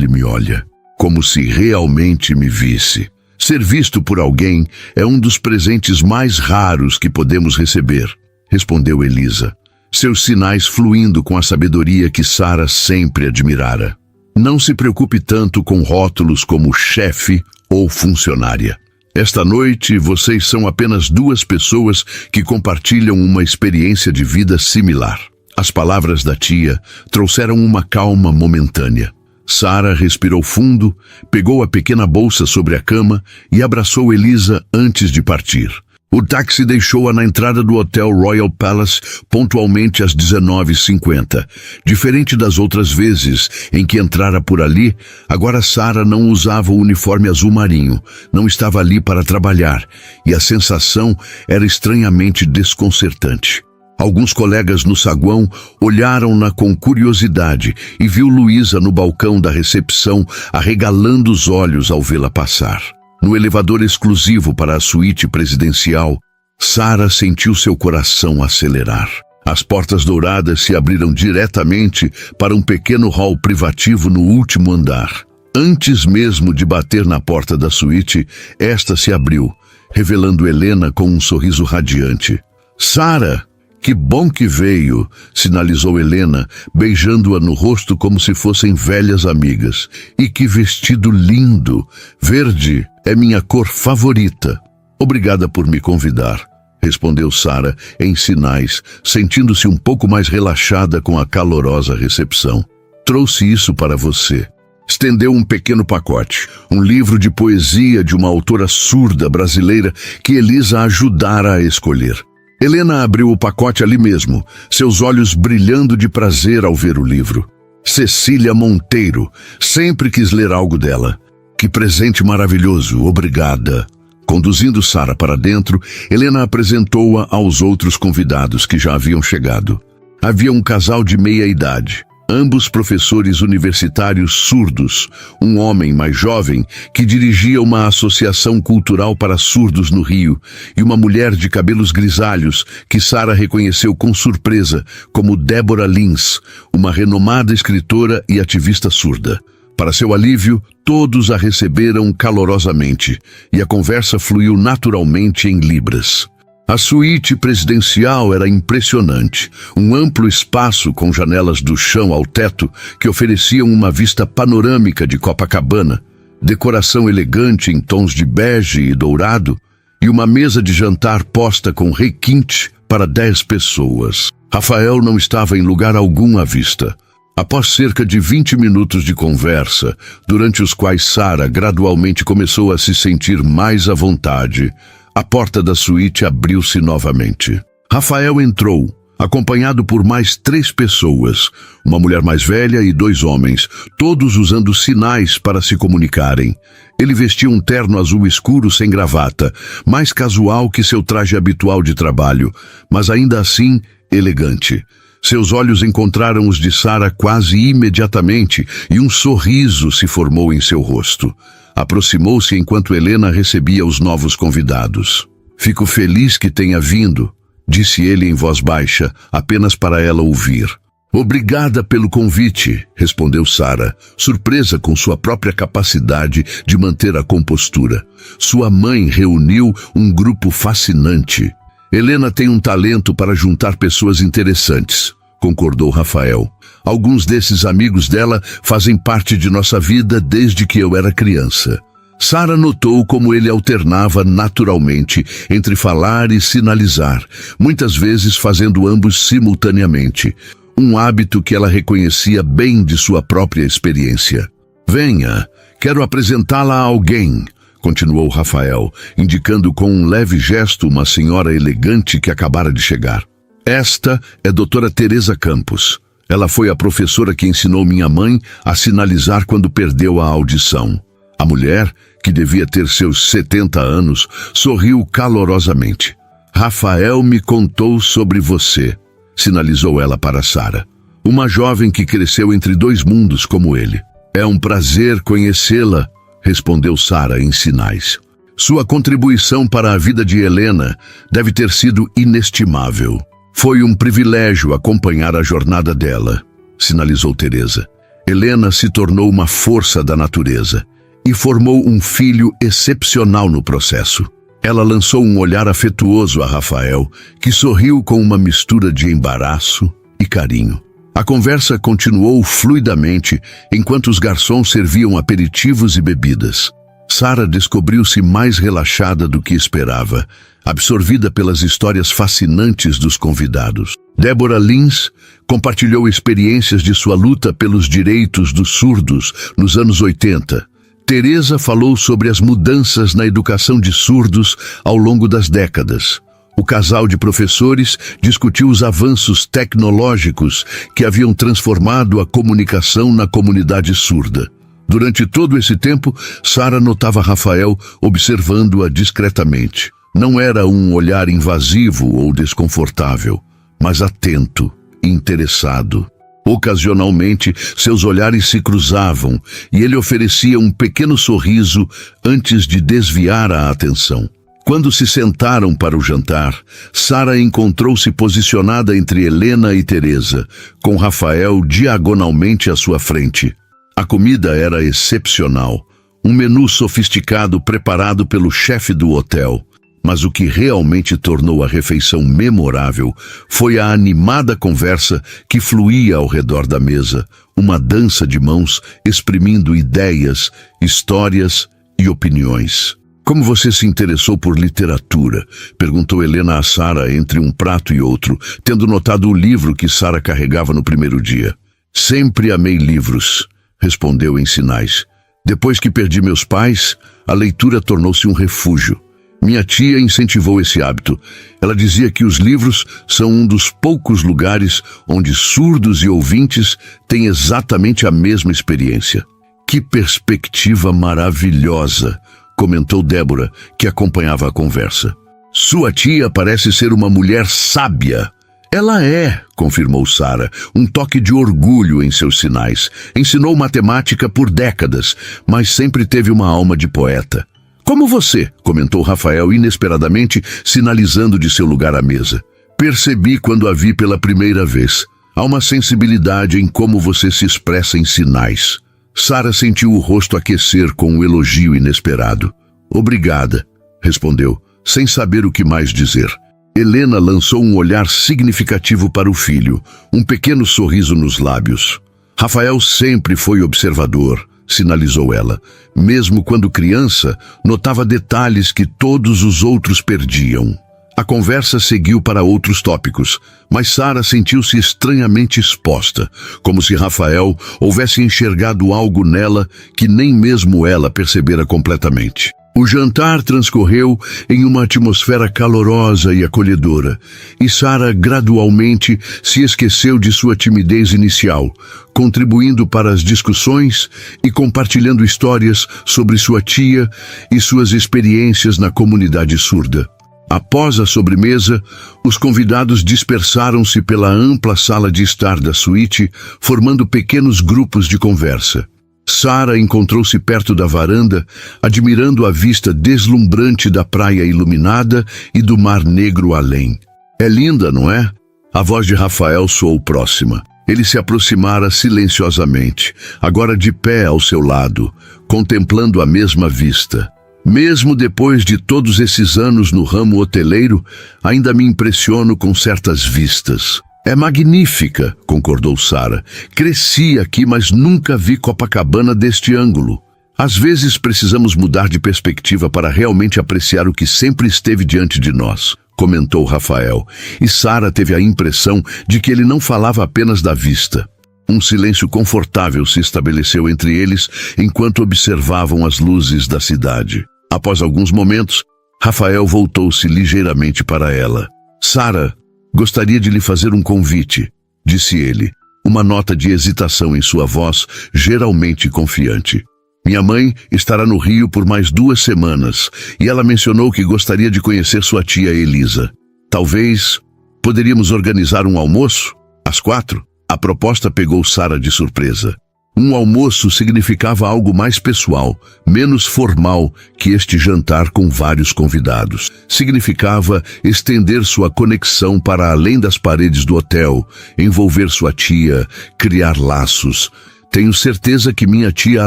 me olha. Como se realmente me visse. Ser visto por alguém é um dos presentes mais raros que podemos receber, respondeu Elisa, seus sinais fluindo com a sabedoria que Sara sempre admirara. Não se preocupe tanto com rótulos como chefe ou funcionária. Esta noite, vocês são apenas 2 pessoas que compartilham uma experiência de vida similar. As palavras da tia trouxeram uma calma momentânea. Sara respirou fundo, pegou a pequena bolsa sobre a cama e abraçou Elisa antes de partir. O táxi deixou-a na entrada do Hotel Royal Palace pontualmente às 19h50. Diferente das outras vezes em que entrara por ali, agora Sara não usava o uniforme azul marinho, não estava ali para trabalhar, e a sensação era estranhamente desconcertante. Alguns colegas no saguão olharam-na com curiosidade e viu Luísa no balcão da recepção arregalando os olhos ao vê-la passar. No elevador exclusivo para a suíte presidencial, Sara sentiu seu coração acelerar. As portas douradas se abriram diretamente para um pequeno hall privativo no último andar. Antes mesmo de bater na porta da suíte, esta se abriu, revelando Helena com um sorriso radiante. Sara! Que bom que veio, sinalizou Helena, beijando-a no rosto como se fossem velhas amigas. E que vestido lindo! Verde é minha cor favorita. Obrigada por me convidar, respondeu Sara em sinais, sentindo-se um pouco mais relaxada com a calorosa recepção. Trouxe isso para você. Estendeu um pequeno pacote, um livro de poesia de uma autora surda brasileira que Elisa ajudara a escolher. Helena abriu o pacote ali mesmo, seus olhos brilhando de prazer ao ver o livro. Cecília Monteiro, sempre quis ler algo dela. Que presente maravilhoso, obrigada. Conduzindo Sara para dentro, Helena apresentou-a aos outros convidados que já haviam chegado. Havia um casal de meia-idade, Ambos professores universitários surdos, um homem mais jovem que dirigia uma associação cultural para surdos no Rio e uma mulher de cabelos grisalhos que Sarah reconheceu com surpresa como Deborah Lins, uma renomada escritora e ativista surda. Para seu alívio, todos a receberam calorosamente e a conversa fluiu naturalmente em libras. A suíte presidencial era impressionante, um amplo espaço com janelas do chão ao teto que ofereciam uma vista panorâmica de Copacabana, decoração elegante em tons de bege e dourado e uma mesa de jantar posta com requinte para 10 pessoas. Rafael não estava em lugar algum à vista. Após cerca de 20 minutos de conversa, durante os quais Sarah gradualmente começou a se sentir mais à vontade, a porta da suíte abriu-se novamente. Rafael entrou, acompanhado por mais 3 pessoas, uma mulher mais velha e 2 homens, todos usando sinais para se comunicarem. Ele vestia um terno azul escuro sem gravata, mais casual que seu traje habitual de trabalho, mas ainda assim elegante. Seus olhos encontraram os de Sarah quase imediatamente e um sorriso se formou em seu rosto. Aproximou-se enquanto Helena recebia os novos convidados. "Fico feliz que tenha vindo", disse ele em voz baixa, apenas para ela ouvir. "Obrigada pelo convite", respondeu Sarah, surpresa com sua própria capacidade de manter a compostura. Sua mãe reuniu um grupo fascinante. "Helena tem um talento para juntar pessoas interessantes", concordou Rafael. "Alguns desses amigos dela fazem parte de nossa vida desde que eu era criança." Sarah notou como ele alternava naturalmente entre falar e sinalizar, muitas vezes fazendo ambos simultaneamente, um hábito que ela reconhecia bem de sua própria experiência. "Venha, quero apresentá-la a alguém", continuou Rafael, indicando com um leve gesto uma senhora elegante que acabara de chegar. "Esta é Dra. Teresa Campos. Ela foi a professora que ensinou minha mãe a sinalizar quando perdeu a audição." A mulher, que devia ter seus 70 anos, sorriu calorosamente. "Rafael me contou sobre você", sinalizou ela para Sarah. "Uma jovem que cresceu entre 2 mundos como ele." "É um prazer conhecê-la", respondeu Sarah em sinais. "Sua contribuição para a vida de Helena deve ter sido inestimável." "Foi um privilégio acompanhar a jornada dela", sinalizou Teresa. "Helena se tornou uma força da natureza e formou um filho excepcional no processo." Ela lançou um olhar afetuoso a Rafael, que sorriu com uma mistura de embaraço e carinho. A conversa continuou fluidamente enquanto os garçons serviam aperitivos e bebidas. Sarah descobriu-se mais relaxada do que esperava, absorvida pelas histórias fascinantes dos convidados. Deborah Lins compartilhou experiências de sua luta pelos direitos dos surdos nos anos 80. Teresa falou sobre as mudanças na educação de surdos ao longo das décadas. O casal de professores discutiu os avanços tecnológicos que haviam transformado a comunicação na comunidade surda. Durante todo esse tempo, Sarah notava Rafael observando-a discretamente. Não era um olhar invasivo ou desconfortável, mas atento e interessado. Ocasionalmente, seus olhares se cruzavam e ele oferecia um pequeno sorriso antes de desviar a atenção. Quando se sentaram para o jantar, Sarah encontrou-se posicionada entre Helena e Teresa, com Rafael diagonalmente à sua frente. A comida era excepcional, um menu sofisticado preparado pelo chefe do hotel. Mas o que realmente tornou a refeição memorável foi a animada conversa que fluía ao redor da mesa, uma dança de mãos exprimindo ideias, histórias e opiniões. "Como você se interessou por literatura?", perguntou Helena a Sarah entre um prato e outro, tendo notado o livro que Sarah carregava no primeiro dia. "Sempre amei livros", respondeu em sinais. "Depois que perdi meus pais, a leitura tornou-se um refúgio. Minha tia incentivou esse hábito. Ela dizia que os livros são um dos poucos lugares onde surdos e ouvintes têm exatamente a mesma experiência." "Que perspectiva maravilhosa", comentou Débora, que acompanhava a conversa. "Sua tia parece ser uma mulher sábia", Ela é, confirmou Sara, um toque de orgulho em seus sinais. Ensinou matemática por décadas, mas sempre teve uma alma de poeta. Como você, comentou Rafael inesperadamente, sinalizando de seu lugar à mesa. Percebi quando a vi pela primeira vez. Há uma sensibilidade em como você se expressa em sinais. Sara sentiu o rosto aquecer com um elogio inesperado. Obrigada, respondeu, sem saber o que mais dizer. Helena lançou um olhar significativo para o filho, um pequeno sorriso nos lábios. Rafael sempre foi observador, sinalizou ela. Mesmo quando criança, notava detalhes que todos os outros perdiam. A conversa seguiu para outros tópicos, mas Sara sentiu-se estranhamente exposta, como se Rafael houvesse enxergado algo nela que nem mesmo ela percebera completamente. O jantar transcorreu em uma atmosfera calorosa e acolhedora, e Sara gradualmente se esqueceu de sua timidez inicial, contribuindo para as discussões e compartilhando histórias sobre sua tia e suas experiências na comunidade surda. Após a sobremesa, os convidados dispersaram-se pela ampla sala de estar da suíte, formando pequenos grupos de conversa. Sara encontrou-se perto da varanda, admirando a vista deslumbrante da praia iluminada e do mar negro além. É linda, não é? A voz de Rafael soou próxima. Ele se aproximara silenciosamente, agora de pé ao seu lado, contemplando a mesma vista. Mesmo depois de todos esses anos no ramo hoteleiro, ainda me impressiono com certas vistas. É magnífica, concordou Sara. Cresci aqui, mas nunca vi Copacabana deste ângulo. Às vezes precisamos mudar de perspectiva para realmente apreciar o que sempre esteve diante de nós, comentou Rafael, e Sara teve a impressão de que ele não falava apenas da vista. Um silêncio confortável se estabeleceu entre eles enquanto observavam as luzes da cidade. Após alguns momentos, Rafael voltou-se ligeiramente para ela. Sara, gostaria de lhe fazer um convite, disse ele, uma nota de hesitação em sua voz, geralmente confiante. Minha mãe estará no Rio por mais 2 semanas e ela mencionou que gostaria de conhecer sua tia Elisa. Talvez poderíamos organizar um almoço? Às 4? A proposta pegou Sara de surpresa. Um almoço significava algo mais pessoal, menos formal que este jantar com vários convidados. Significava estender sua conexão para além das paredes do hotel, envolver sua tia, criar laços. Tenho certeza que minha tia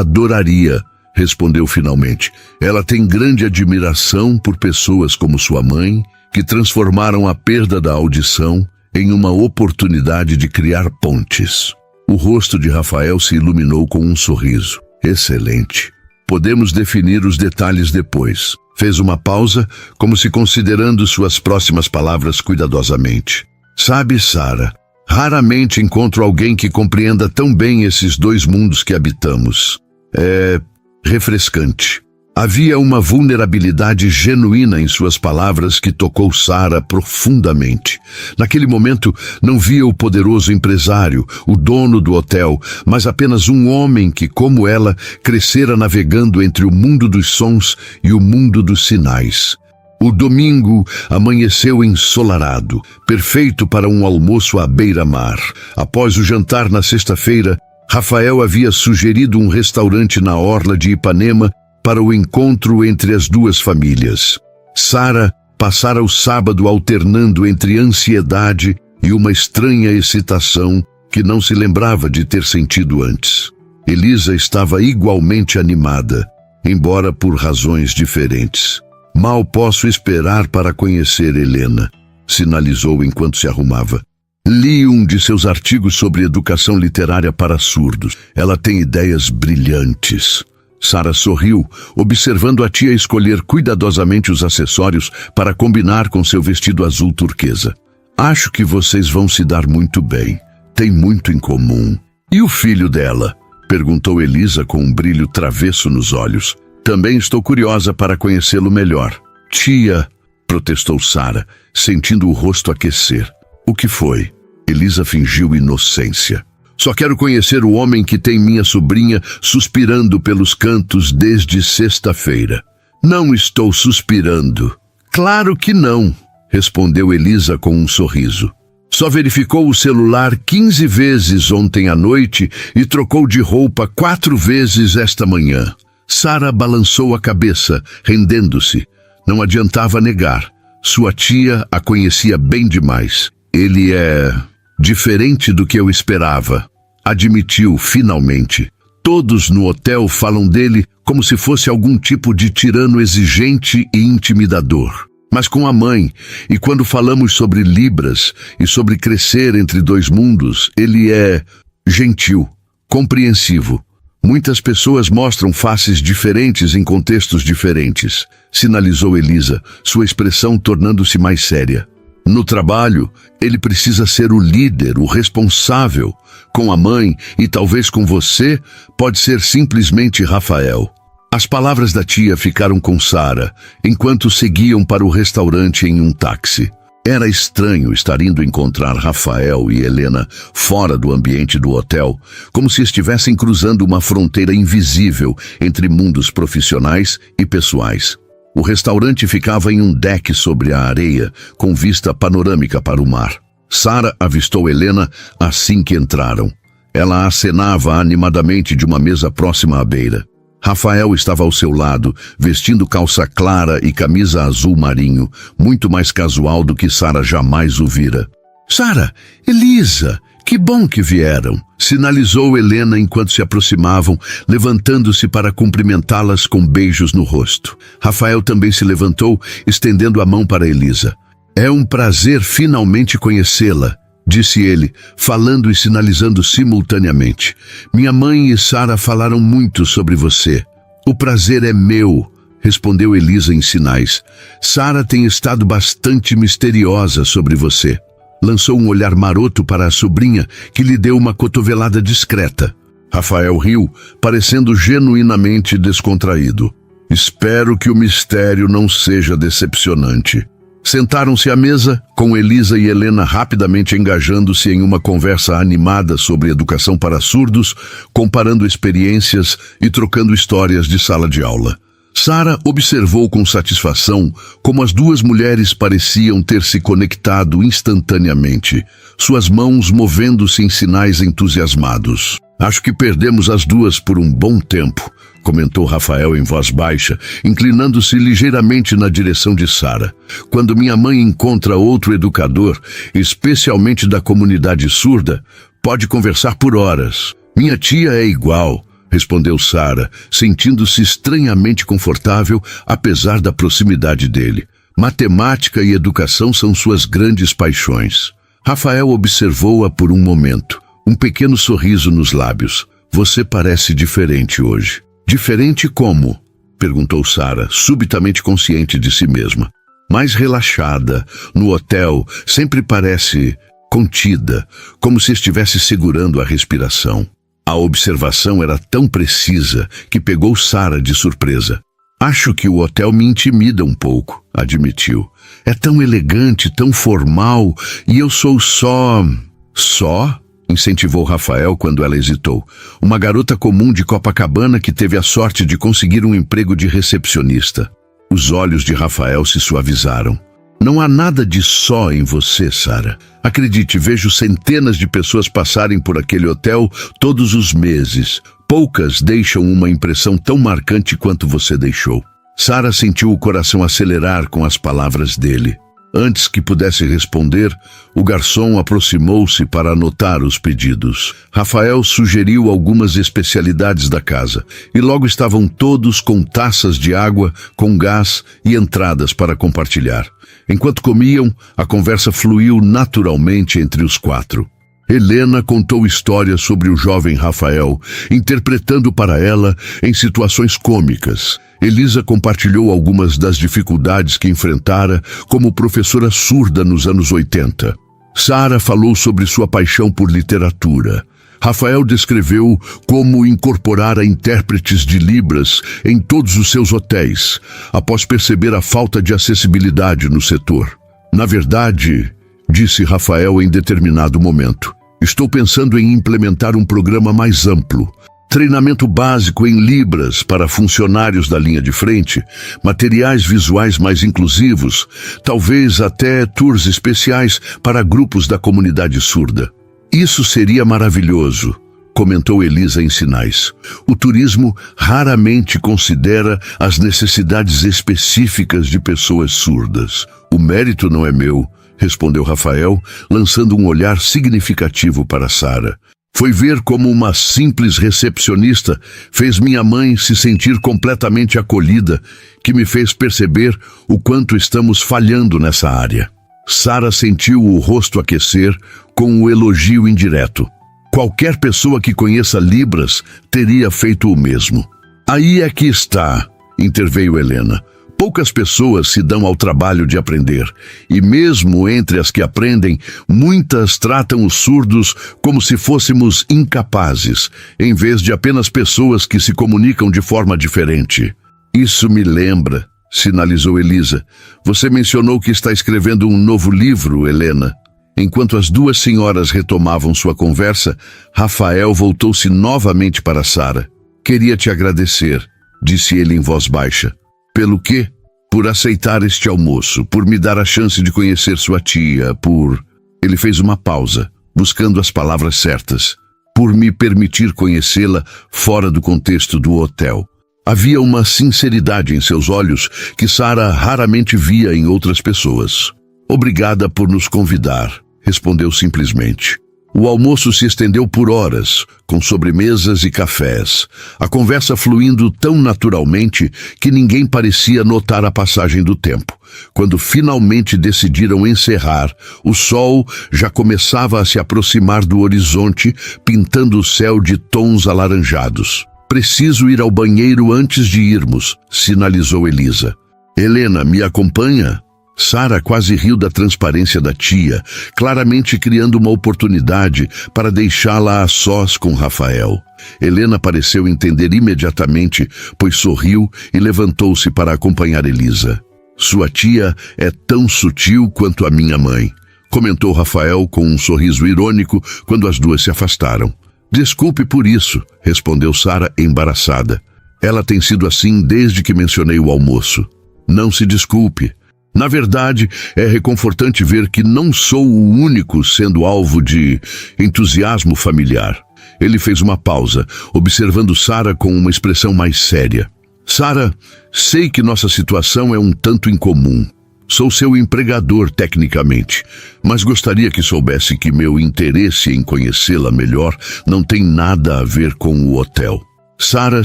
adoraria, respondeu finalmente. Ela tem grande admiração por pessoas como sua mãe, que transformaram a perda da audição em uma oportunidade de criar pontes. O rosto de Rafael se iluminou com um sorriso. Excelente. Podemos definir os detalhes depois. Fez uma pausa, como se considerando suas próximas palavras cuidadosamente. Sabe, Sara, raramente encontro alguém que compreenda tão bem esses 2 mundos que habitamos. É refrescante. Havia uma vulnerabilidade genuína em suas palavras que tocou Sara profundamente. Naquele momento, não via o poderoso empresário, o dono do hotel, mas apenas um homem que, como ela, crescera navegando entre o mundo dos sons e o mundo dos sinais. O domingo amanheceu ensolarado, perfeito para um almoço à beira-mar. Após o jantar na sexta-feira, Rafael havia sugerido um restaurante na orla de Ipanema para o encontro entre as 2 famílias. Sara passara o sábado alternando entre ansiedade e uma estranha excitação que não se lembrava de ter sentido antes. Elisa estava igualmente animada, embora por razões diferentes. Mal posso esperar para conhecer Helena, sinalizou enquanto se arrumava. Li um de seus artigos sobre educação literária para surdos. Ela tem ideias brilhantes. Sara sorriu, observando a tia escolher cuidadosamente os acessórios para combinar com seu vestido azul turquesa. Acho que vocês vão se dar muito bem. Tem muito em comum. E o filho dela? Perguntou Elisa com um brilho travesso nos olhos. Também estou curiosa para conhecê-lo melhor. Tia, protestou Sara, sentindo o rosto aquecer. O que foi? Elisa fingiu inocência. Só quero conhecer o homem que tem minha sobrinha suspirando pelos cantos desde sexta-feira. Não estou suspirando. Claro que não, respondeu Elisa com um sorriso. Só verificou o celular 15 vezes ontem à noite e trocou de roupa 4 vezes esta manhã. Sara balançou a cabeça, rendendo-se. Não adiantava negar. Sua tia a conhecia bem demais. Ele é diferente do que eu esperava, admitiu finalmente. Todos no hotel falam dele como se fosse algum tipo de tirano exigente e intimidador. Mas com a mãe, e quando falamos sobre libras e sobre crescer entre dois mundos, ele é gentil, compreensivo. Muitas pessoas mostram faces diferentes em contextos diferentes, sinalizou Elisa, sua expressão tornando-se mais séria. No trabalho, ele precisa ser o líder, o responsável. Com a mãe e talvez com você, pode ser simplesmente Rafael. As palavras da tia ficaram com Sara, enquanto seguiam para o restaurante em um táxi. Era estranho estar indo encontrar Rafael e Helena fora do ambiente do hotel, como se estivessem cruzando uma fronteira invisível entre mundos profissionais e pessoais. O restaurante ficava em um deck sobre a areia, com vista panorâmica para o mar. Sara avistou Helena assim que entraram. Ela acenava animadamente de uma mesa próxima à beira. Rafael estava ao seu lado, vestindo calça clara e camisa azul marinho, muito mais casual do que Sara jamais o vira. «Sara, Elisa, que bom que vieram!» sinalizou Helena enquanto se aproximavam, levantando-se para cumprimentá-las com beijos no rosto. Rafael também se levantou, estendendo a mão para Elisa. «É um prazer finalmente conhecê-la», disse ele, falando e sinalizando simultaneamente. «Minha mãe e Sara falaram muito sobre você. O prazer é meu», respondeu Elisa em sinais. «Sara tem estado bastante misteriosa sobre você». Lançou um olhar maroto para a sobrinha, que lhe deu uma cotovelada discreta. Rafael riu, parecendo genuinamente descontraído. «Espero que o mistério não seja decepcionante». Sentaram-se à mesa, com Elisa e Helena rapidamente engajando-se em uma conversa animada sobre educação para surdos, comparando experiências e trocando histórias de sala de aula. Sara observou com satisfação como as duas mulheres pareciam ter se conectado instantaneamente, suas mãos movendo-se em sinais entusiasmados. «Acho que perdemos as duas por um bom tempo», comentou Rafael em voz baixa, inclinando-se ligeiramente na direção de Sara. «Quando minha mãe encontra outro educador, especialmente da comunidade surda, pode conversar por horas. Minha tia é igual», respondeu Sara, sentindo-se estranhamente confortável, apesar da proximidade dele. Matemática e educação são suas grandes paixões. Rafael observou-a por um momento, um pequeno sorriso nos lábios. «Você parece diferente hoje». «Diferente como?» perguntou Sara, subitamente consciente de si mesma. «Mais relaxada. No hotel, sempre parece contida, como se estivesse segurando a respiração». A observação era tão precisa que pegou Sara de surpresa. «Acho que o hotel me intimida um pouco», admitiu. «É tão elegante, tão formal, e eu sou só...» «Só?» incentivou Rafael quando ela hesitou. «Uma garota comum de Copacabana que teve a sorte de conseguir um emprego de recepcionista». Os olhos de Rafael se suavizaram. «Não há nada de só em você, Sara. Acredite, vejo centenas de pessoas passarem por aquele hotel todos os meses. Poucas deixam uma impressão tão marcante quanto você deixou». Sara sentiu o coração acelerar com as palavras dele. Antes que pudesse responder, o garçom aproximou-se para anotar os pedidos. Rafael sugeriu algumas especialidades da casa, e logo estavam todos com taças de água, com gás e entradas para compartilhar. Enquanto comiam, a conversa fluiu naturalmente entre os quatro. Helena contou histórias sobre o jovem Rafael, interpretando para ela em situações cômicas. Elisa compartilhou algumas das dificuldades que enfrentara como professora surda nos anos 80. Sara falou sobre sua paixão por literatura. Rafael descreveu como incorporara intérpretes de Libras em todos os seus hotéis, após perceber a falta de acessibilidade no setor. «Na verdade», disse Rafael em determinado momento, «estou pensando em implementar um programa mais amplo. treinamento básico em Libras para funcionários da linha de frente, materiais visuais mais inclusivos, talvez até tours especiais para grupos da comunidade surda. Isso seria maravilhoso, comentou Elisa em sinais. O turismo raramente considera as necessidades específicas de pessoas surdas. O mérito não é meu, respondeu Rafael, lançando um olhar significativo para Sara. Foi ver como uma simples recepcionista fez minha mãe se sentir completamente acolhida, que me fez perceber o quanto estamos falhando nessa área. Sara sentiu o rosto aquecer com o elogio indireto. Qualquer pessoa que conheça Libras teria feito o mesmo. Aí é que está, interveio Helena. Poucas pessoas se dão ao trabalho de aprender, e mesmo entre as que aprendem, muitas tratam os surdos como se fôssemos incapazes, em vez de apenas pessoas que se comunicam de forma diferente. Isso me lembra, sinalizou Elisa. Você mencionou que está escrevendo um novo livro, Helena. Enquanto as duas senhoras retomavam sua conversa, Rafael voltou-se novamente para Sara. Queria te agradecer, disse ele em voz baixa. Pelo quê? Por aceitar este almoço, por me dar a chance de conhecer sua tia, por... Ele fez uma pausa, buscando as palavras certas. Por me permitir conhecê-la fora do contexto do hotel. Havia uma sinceridade em seus olhos que Sara raramente via em outras pessoas. Obrigada por nos convidar, respondeu simplesmente. O almoço se estendeu por horas, com sobremesas e cafés, a conversa fluindo tão naturalmente que ninguém parecia notar a passagem do tempo. Quando finalmente decidiram encerrar, o sol já começava a se aproximar do horizonte, pintando o céu de tons alaranjados. Preciso ir ao banheiro antes de irmos, sinalizou Elisa. Helena, me acompanha? Sara quase riu da transparência da tia, claramente criando uma oportunidade para deixá-la a sós com Rafael. Helena pareceu entender imediatamente, pois sorriu e levantou-se para acompanhar Elisa. Sua tia é tão sutil quanto a minha mãe, comentou Rafael com um sorriso irônico quando as duas se afastaram. Desculpe por isso, respondeu Sara embaraçada. Ela tem sido assim desde que mencionei o almoço. Não se desculpe. Na verdade, é reconfortante ver que não sou o único sendo alvo de entusiasmo familiar. Ele fez uma pausa, observando Sara com uma expressão mais séria. Sara, sei que nossa situação é um tanto incomum. Sou seu empregador tecnicamente, mas gostaria que soubesse que meu interesse em conhecê-la melhor não tem nada a ver com o hotel. Sara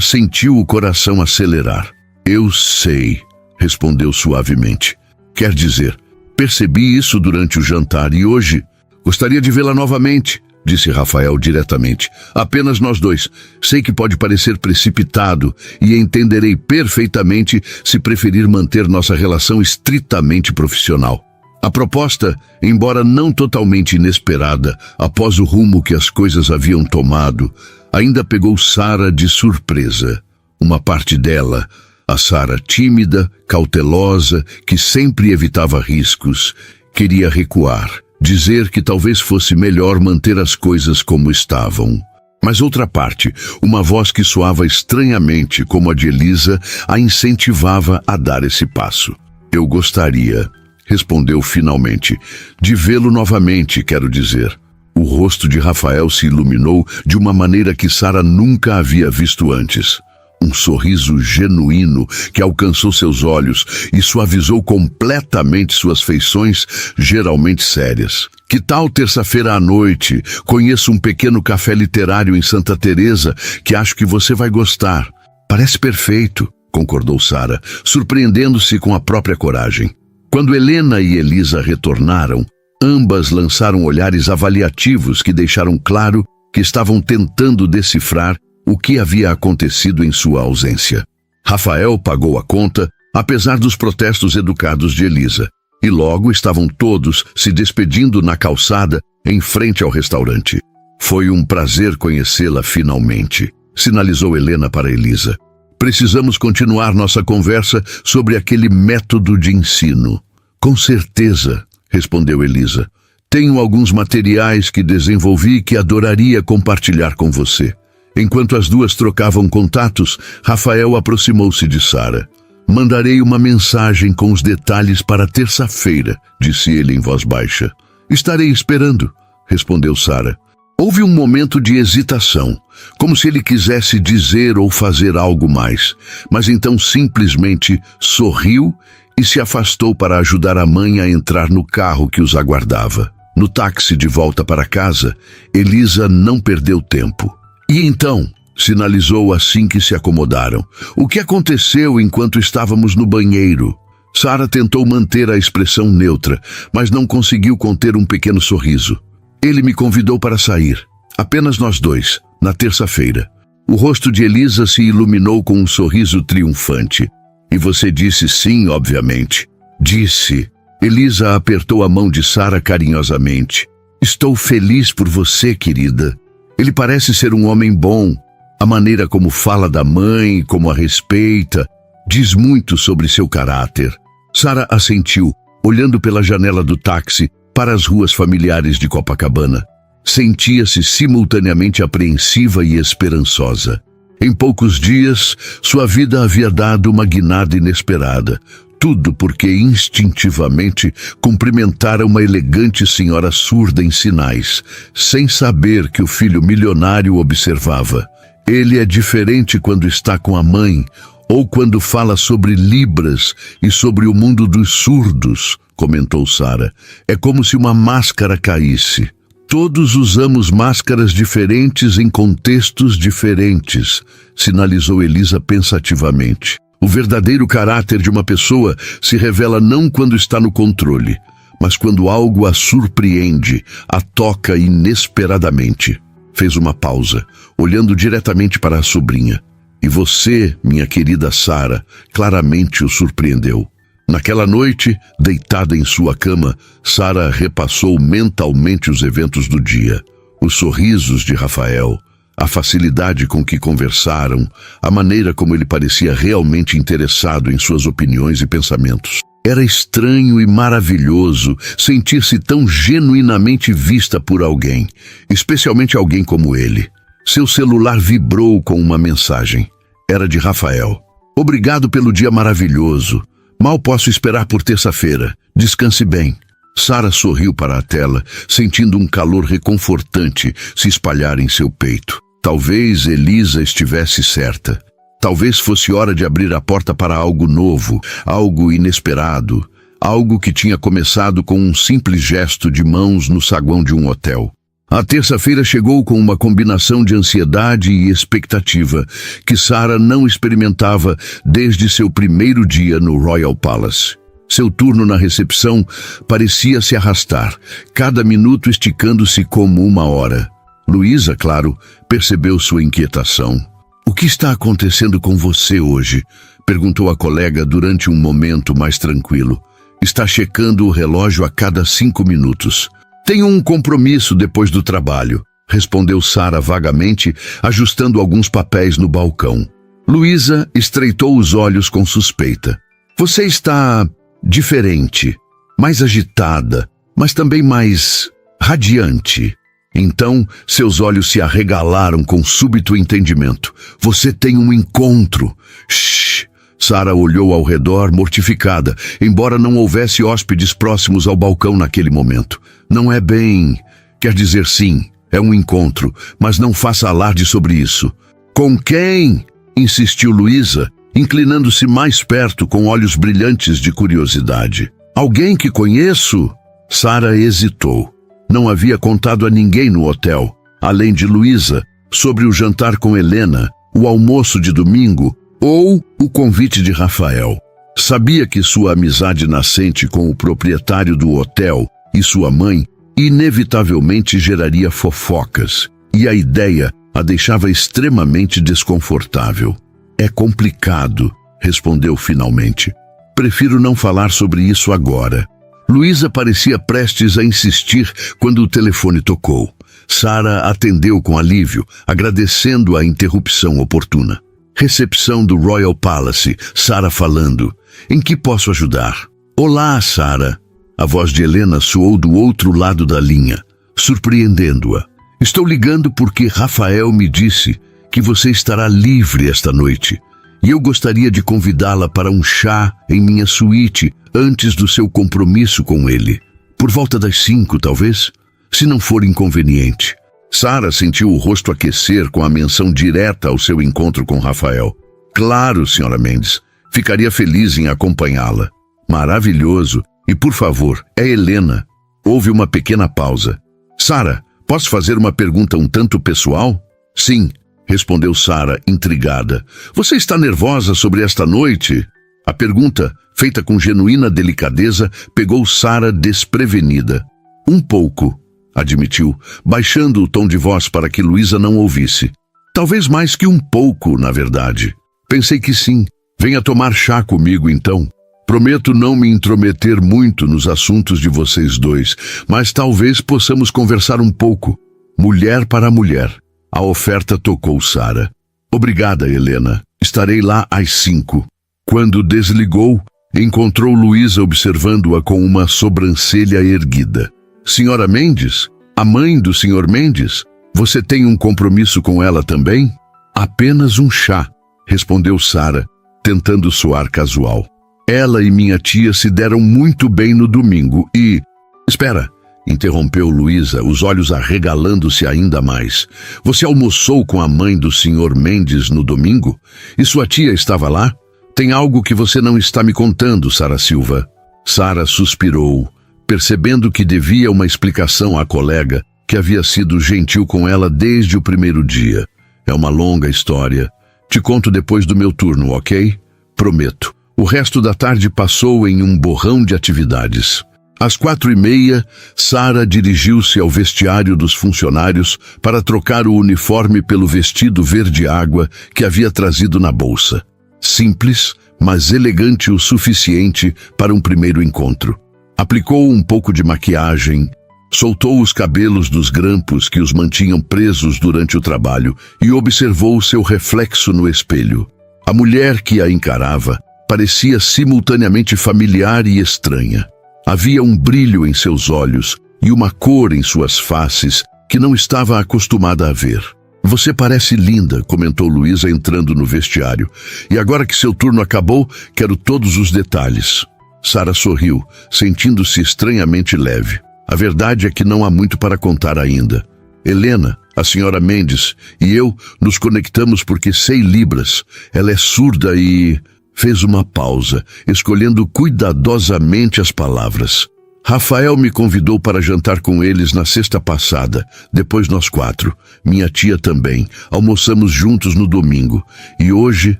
sentiu o coração acelerar. Eu sei, respondeu suavemente. Quer dizer, percebi isso durante o jantar e hoje gostaria de vê-la novamente, disse Rafael diretamente. Apenas nós dois. Sei que pode parecer precipitado e entenderei perfeitamente se preferir manter nossa relação estritamente profissional. A proposta, embora não totalmente inesperada, após o rumo que as coisas haviam tomado, ainda pegou Sara de surpresa. Uma parte dela, a Sara tímida, cautelosa, que sempre evitava riscos, queria recuar, dizer que talvez fosse melhor manter as coisas como estavam. Mas outra parte, uma voz que soava estranhamente como a de Elisa, a incentivava a dar esse passo. Eu gostaria, respondeu finalmente, de vê-lo novamente, quero dizer. O rosto de Rafael se iluminou de uma maneira que Sara nunca havia visto antes. Um sorriso genuíno que alcançou seus olhos e suavizou completamente suas feições, geralmente sérias. Que tal terça-feira à noite? Conheço um pequeno café literário em Santa Teresa que acho que você vai gostar. Parece perfeito, concordou Sara, surpreendendo-se com a própria coragem. Quando Helena e Elisa retornaram, ambas lançaram olhares avaliativos que deixaram claro que estavam tentando decifrar o que havia acontecido em sua ausência. Rafael pagou a conta, apesar dos protestos educados de Elisa, e logo estavam todos se despedindo na calçada em frente ao restaurante. Foi um prazer conhecê-la finalmente, sinalizou Helena para Elisa. Precisamos continuar nossa conversa sobre aquele método de ensino. Com certeza, respondeu Elisa. Tenho alguns materiais que desenvolvi que adoraria compartilhar com você. Enquanto as duas trocavam contatos, Rafael aproximou-se de Sara. Mandarei uma mensagem com os detalhes para terça-feira, disse ele em voz baixa. Estarei esperando, respondeu Sara. Houve um momento de hesitação, como se ele quisesse dizer ou fazer algo mais, mas então simplesmente sorriu e se afastou para ajudar a mãe a entrar no carro que os aguardava. No táxi de volta para casa, Elisa não perdeu tempo. E então, sinalizou assim que se acomodaram. O que aconteceu enquanto estávamos no banheiro? Sara tentou manter a expressão neutra, mas não conseguiu conter um pequeno sorriso. Ele me convidou para sair. Apenas nós dois, na terça-feira. O rosto de Elisa se iluminou com um sorriso triunfante. E você disse sim, obviamente. Disse. Elisa apertou a mão de Sara carinhosamente. Estou feliz por você, querida. Ele parece ser um homem bom. A maneira como fala da mãe, como a respeita, diz muito sobre seu caráter. Sara assentiu, olhando pela janela do táxi para as ruas familiares de Copacabana. Sentia-se simultaneamente apreensiva e esperançosa. Em poucos dias, sua vida havia dado uma guinada inesperada. Tudo porque instintivamente cumprimentara uma elegante senhora surda em sinais, sem saber que o filho milionário observava. Ele é diferente quando está com a mãe, ou quando fala sobre libras e sobre o mundo dos surdos, comentou Sara. É como se uma máscara caísse. Todos usamos máscaras diferentes em contextos diferentes, sinalizou Elisa pensativamente. O verdadeiro caráter de uma pessoa se revela não quando está no controle, mas quando algo a surpreende, a toca inesperadamente. Fez uma pausa, olhando diretamente para a sobrinha. E você, minha querida Sara, claramente o surpreendeu. Naquela noite, deitada em sua cama, Sara repassou mentalmente os eventos do dia. Os sorrisos de Rafael, a facilidade com que conversaram, a maneira como ele parecia realmente interessado em suas opiniões e pensamentos. Era estranho e maravilhoso sentir-se tão genuinamente vista por alguém, especialmente alguém como ele. Seu celular vibrou com uma mensagem. Era de Rafael. Obrigado pelo dia maravilhoso. Mal posso esperar por terça-feira. Descanse bem. Sara sorriu para a tela, sentindo um calor reconfortante se espalhar em seu peito. Talvez Elisa estivesse certa. Talvez fosse hora de abrir a porta para algo novo, algo inesperado, algo que tinha começado com um simples gesto de mãos no saguão de um hotel. A terça-feira chegou com uma combinação de ansiedade e expectativa que Sara não experimentava desde seu primeiro dia no Royal Palace. Seu turno na recepção parecia se arrastar, cada minuto esticando-se como uma hora. Luísa, claro, percebeu sua inquietação. O que está acontecendo com você hoje? Perguntou a colega durante um momento mais tranquilo. Está checando o relógio a cada 5 minutos. Tenho um compromisso depois do trabalho, respondeu Sara vagamente, ajustando alguns papéis no balcão. Luísa estreitou os olhos com suspeita. Você está diferente, mais agitada, mas também mais radiante. Então, seus olhos se arregalaram com súbito entendimento. Você tem um encontro. Shhh! Sara olhou ao redor, mortificada, embora não houvesse hóspedes próximos ao balcão naquele momento. Não é bem... Quer dizer sim, é um encontro, mas não faça alarde sobre isso. Com quem? Insistiu Luísa, inclinando-se mais perto com olhos brilhantes de curiosidade. Alguém que conheço? Sara hesitou. Não havia contado a ninguém no hotel, além de Luísa, sobre o jantar com Helena, o almoço de domingo ou o convite de Rafael. Sabia que sua amizade nascente com o proprietário do hotel e sua mãe inevitavelmente geraria fofocas, e a ideia a deixava extremamente desconfortável. É complicado, respondeu finalmente. Prefiro não falar sobre isso agora. Luísa parecia prestes a insistir quando o telefone tocou. Sara atendeu com alívio, agradecendo a interrupção oportuna. Recepção do Royal Palace, Sara falando. Em que posso ajudar? Olá, Sara. A voz de Helena soou do outro lado da linha, surpreendendo-a. Estou ligando porque Rafael me disse que você estará livre esta noite. E eu gostaria de convidá-la para um chá em minha suíte antes do seu compromisso com ele. Por volta das 5, talvez, se não for inconveniente. Sara sentiu o rosto aquecer com a menção direta ao seu encontro com Rafael. Claro, Sra. Mendes. Ficaria feliz em acompanhá-la. Maravilhoso. E, por favor, é Helena. Houve uma pequena pausa. Sara, posso fazer uma pergunta um tanto pessoal? Sim, respondeu Sara, intrigada. Você está nervosa sobre esta noite? A pergunta, feita com genuína delicadeza, pegou Sara desprevenida. Um pouco, admitiu, baixando o tom de voz para que Luísa não ouvisse. Talvez mais que um pouco, na verdade. Pensei que sim. Venha tomar chá comigo, então. Prometo não me intrometer muito nos assuntos de vocês dois, mas talvez possamos conversar um pouco. Mulher para mulher. A oferta tocou Sara. Obrigada, Helena. Estarei lá às 5. Quando desligou, encontrou Luísa observando-a com uma sobrancelha erguida. Senhora Mendes? A mãe do Sr. Mendes? Você tem um compromisso com ela também? Apenas um chá, respondeu Sara, tentando soar casual. Ela e minha tia se deram muito bem no domingo e... Espera, interrompeu Luísa, os olhos arregalando-se ainda mais. Você almoçou com a mãe do Sr. Mendes no domingo? E sua tia estava lá? Tem algo que você não está me contando, Sara Silva. Sara suspirou, percebendo que devia uma explicação à colega, que havia sido gentil com ela desde o primeiro dia. É uma longa história. Te conto depois do meu turno, ok? Prometo. O resto da tarde passou em um borrão de atividades. Às 4h30, Sara dirigiu-se ao vestiário dos funcionários para trocar o uniforme pelo vestido verde-água que havia trazido na bolsa. Simples, mas elegante o suficiente para um primeiro encontro. Aplicou um pouco de maquiagem, soltou os cabelos dos grampos que os mantinham presos durante o trabalho e observou seu reflexo no espelho. A mulher que a encarava parecia simultaneamente familiar e estranha. Havia um brilho em seus olhos e uma cor em suas faces que não estava acostumada a ver. Você parece linda, comentou Luísa entrando no vestiário. E agora que seu turno acabou, quero todos os detalhes. Sara sorriu, sentindo-se estranhamente leve. A verdade é que não há muito para contar ainda. Helena, a Sra. Mendes e eu nos conectamos porque sei Libras. Ela é surda e... Fez uma pausa, escolhendo cuidadosamente as palavras. Rafael me convidou para jantar com eles na sexta passada, depois nós 4. Minha tia também. Almoçamos juntos no domingo. E hoje...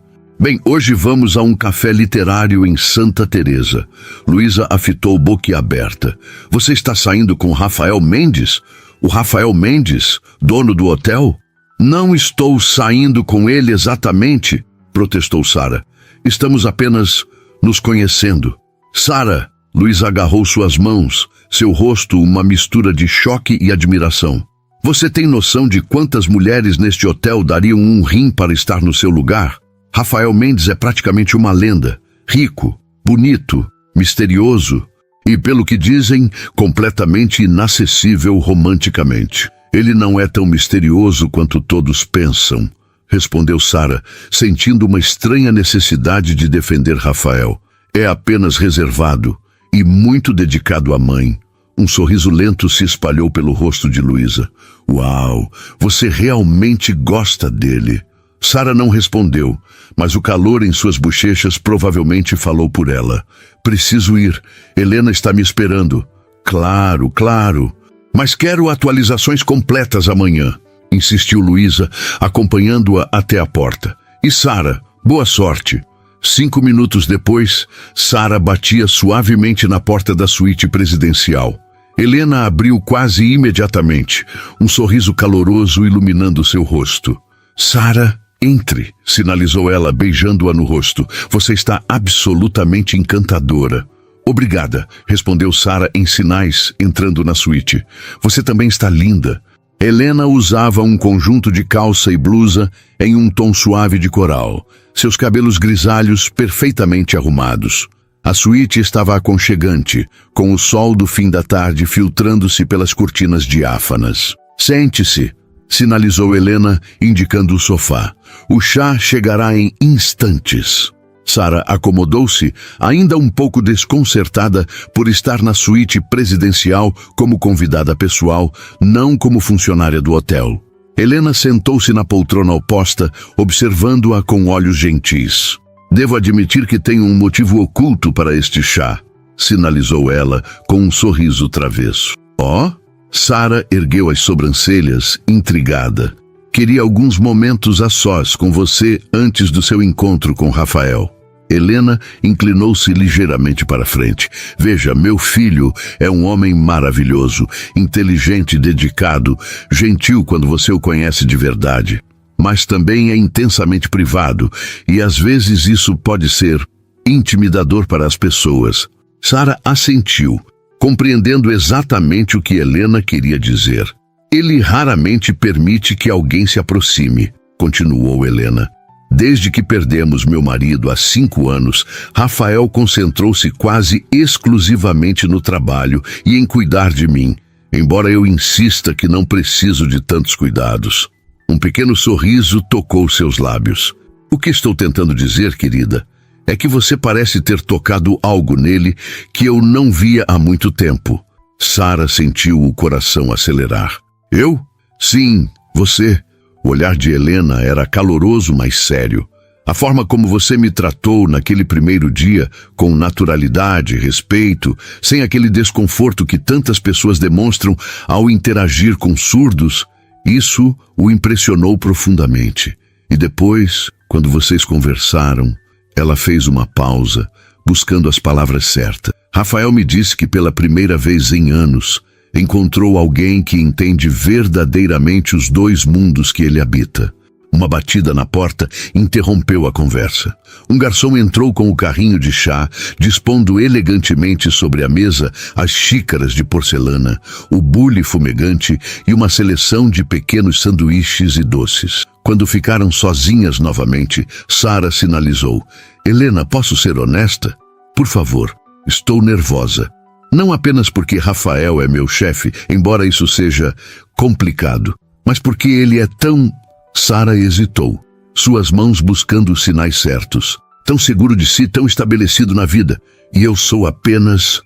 hoje vamos a um café literário em Santa Teresa. Luísa a fitou boquiaberta. Você está saindo com Rafael Mendes? O Rafael Mendes, dono do hotel? Não estou saindo com ele exatamente, protestou Sara. Estamos apenas nos conhecendo. Sara, Luísa agarrou suas mãos, seu rosto uma mistura de choque e admiração. Você tem noção de quantas mulheres neste hotel dariam um rim para estar no seu lugar? Rafael Mendes é praticamente uma lenda. Rico, bonito, misterioso e, pelo que dizem, completamente inacessível romanticamente. Ele não é tão misterioso quanto todos pensam, respondeu Sara, sentindo uma estranha necessidade de defender Rafael. É apenas reservado e muito dedicado à mãe. Um sorriso lento se espalhou pelo rosto de Luísa. Uau, você realmente gosta dele. Sara não respondeu, mas o calor em suas bochechas provavelmente falou por ela. Preciso ir. Helena está me esperando. Claro, claro. Mas quero atualizações completas amanhã, insistiu Luísa, acompanhando-a até a porta. E Sara, boa sorte. 5 minutos depois, Sara batia suavemente na porta da suíte presidencial. Helena abriu quase imediatamente, um sorriso caloroso iluminando seu rosto. Sara, entre, sinalizou ela, beijando-a no rosto. Você está absolutamente encantadora. Obrigada, respondeu Sara em sinais, entrando na suíte. Você também está linda. Helena usava um conjunto de calça e blusa em um tom suave de coral, seus cabelos grisalhos perfeitamente arrumados. A suíte estava aconchegante, com o sol do fim da tarde filtrando-se pelas cortinas diáfanas. Sente-se. sinalizou Helena, indicando o sofá. O chá chegará em instantes. Sara acomodou-se, ainda um pouco desconcertada por estar na suíte presidencial como convidada pessoal, não como funcionária do hotel. Helena sentou-se na poltrona oposta, observando-a com olhos gentis. Devo admitir que tenho um motivo oculto para este chá, sinalizou ela com um sorriso travesso. Oh? Sara ergueu as sobrancelhas, intrigada. Queria alguns momentos a sós com você antes do seu encontro com Rafael. Helena inclinou-se ligeiramente para frente. Veja, meu filho é um homem maravilhoso, inteligente, dedicado, gentil quando você o conhece de verdade. Mas também é intensamente privado, e às vezes isso pode ser intimidador para as pessoas. Sara assentiu, compreendendo exatamente o que Helena queria dizer. Ele raramente permite que alguém se aproxime, continuou Helena. Desde que perdemos meu marido há 5 anos, Rafael concentrou-se quase exclusivamente no trabalho e em cuidar de mim, embora eu insista que não preciso de tantos cuidados. Um pequeno sorriso tocou seus lábios. O que estou tentando dizer, querida, é que você parece ter tocado algo nele que eu não via há muito tempo. Sara sentiu o coração acelerar. Eu? Sim, você. O olhar de Helena era caloroso, mas sério. A forma como você me tratou naquele primeiro dia, com naturalidade, respeito, sem aquele desconforto que tantas pessoas demonstram ao interagir com surdos, isso o impressionou profundamente. E depois, quando vocês conversaram, ela fez uma pausa, buscando as palavras certas. Rafael me disse que pela primeira vez em anos, encontrou alguém que entende verdadeiramente os 2 mundos que ele habita. Uma batida na porta interrompeu a conversa. Um garçom entrou com o carrinho de chá, dispondo elegantemente sobre a mesa as xícaras de porcelana, o bule fumegante e uma seleção de pequenos sanduíches e doces. Quando ficaram sozinhas novamente, Sara sinalizou. Helena, posso ser honesta? Por favor, estou nervosa. Não apenas porque Rafael é meu chefe, embora isso seja complicado, mas porque ele é tão... Sara hesitou, suas mãos buscando os sinais certos. Tão seguro de si, tão estabelecido na vida. E eu sou apenas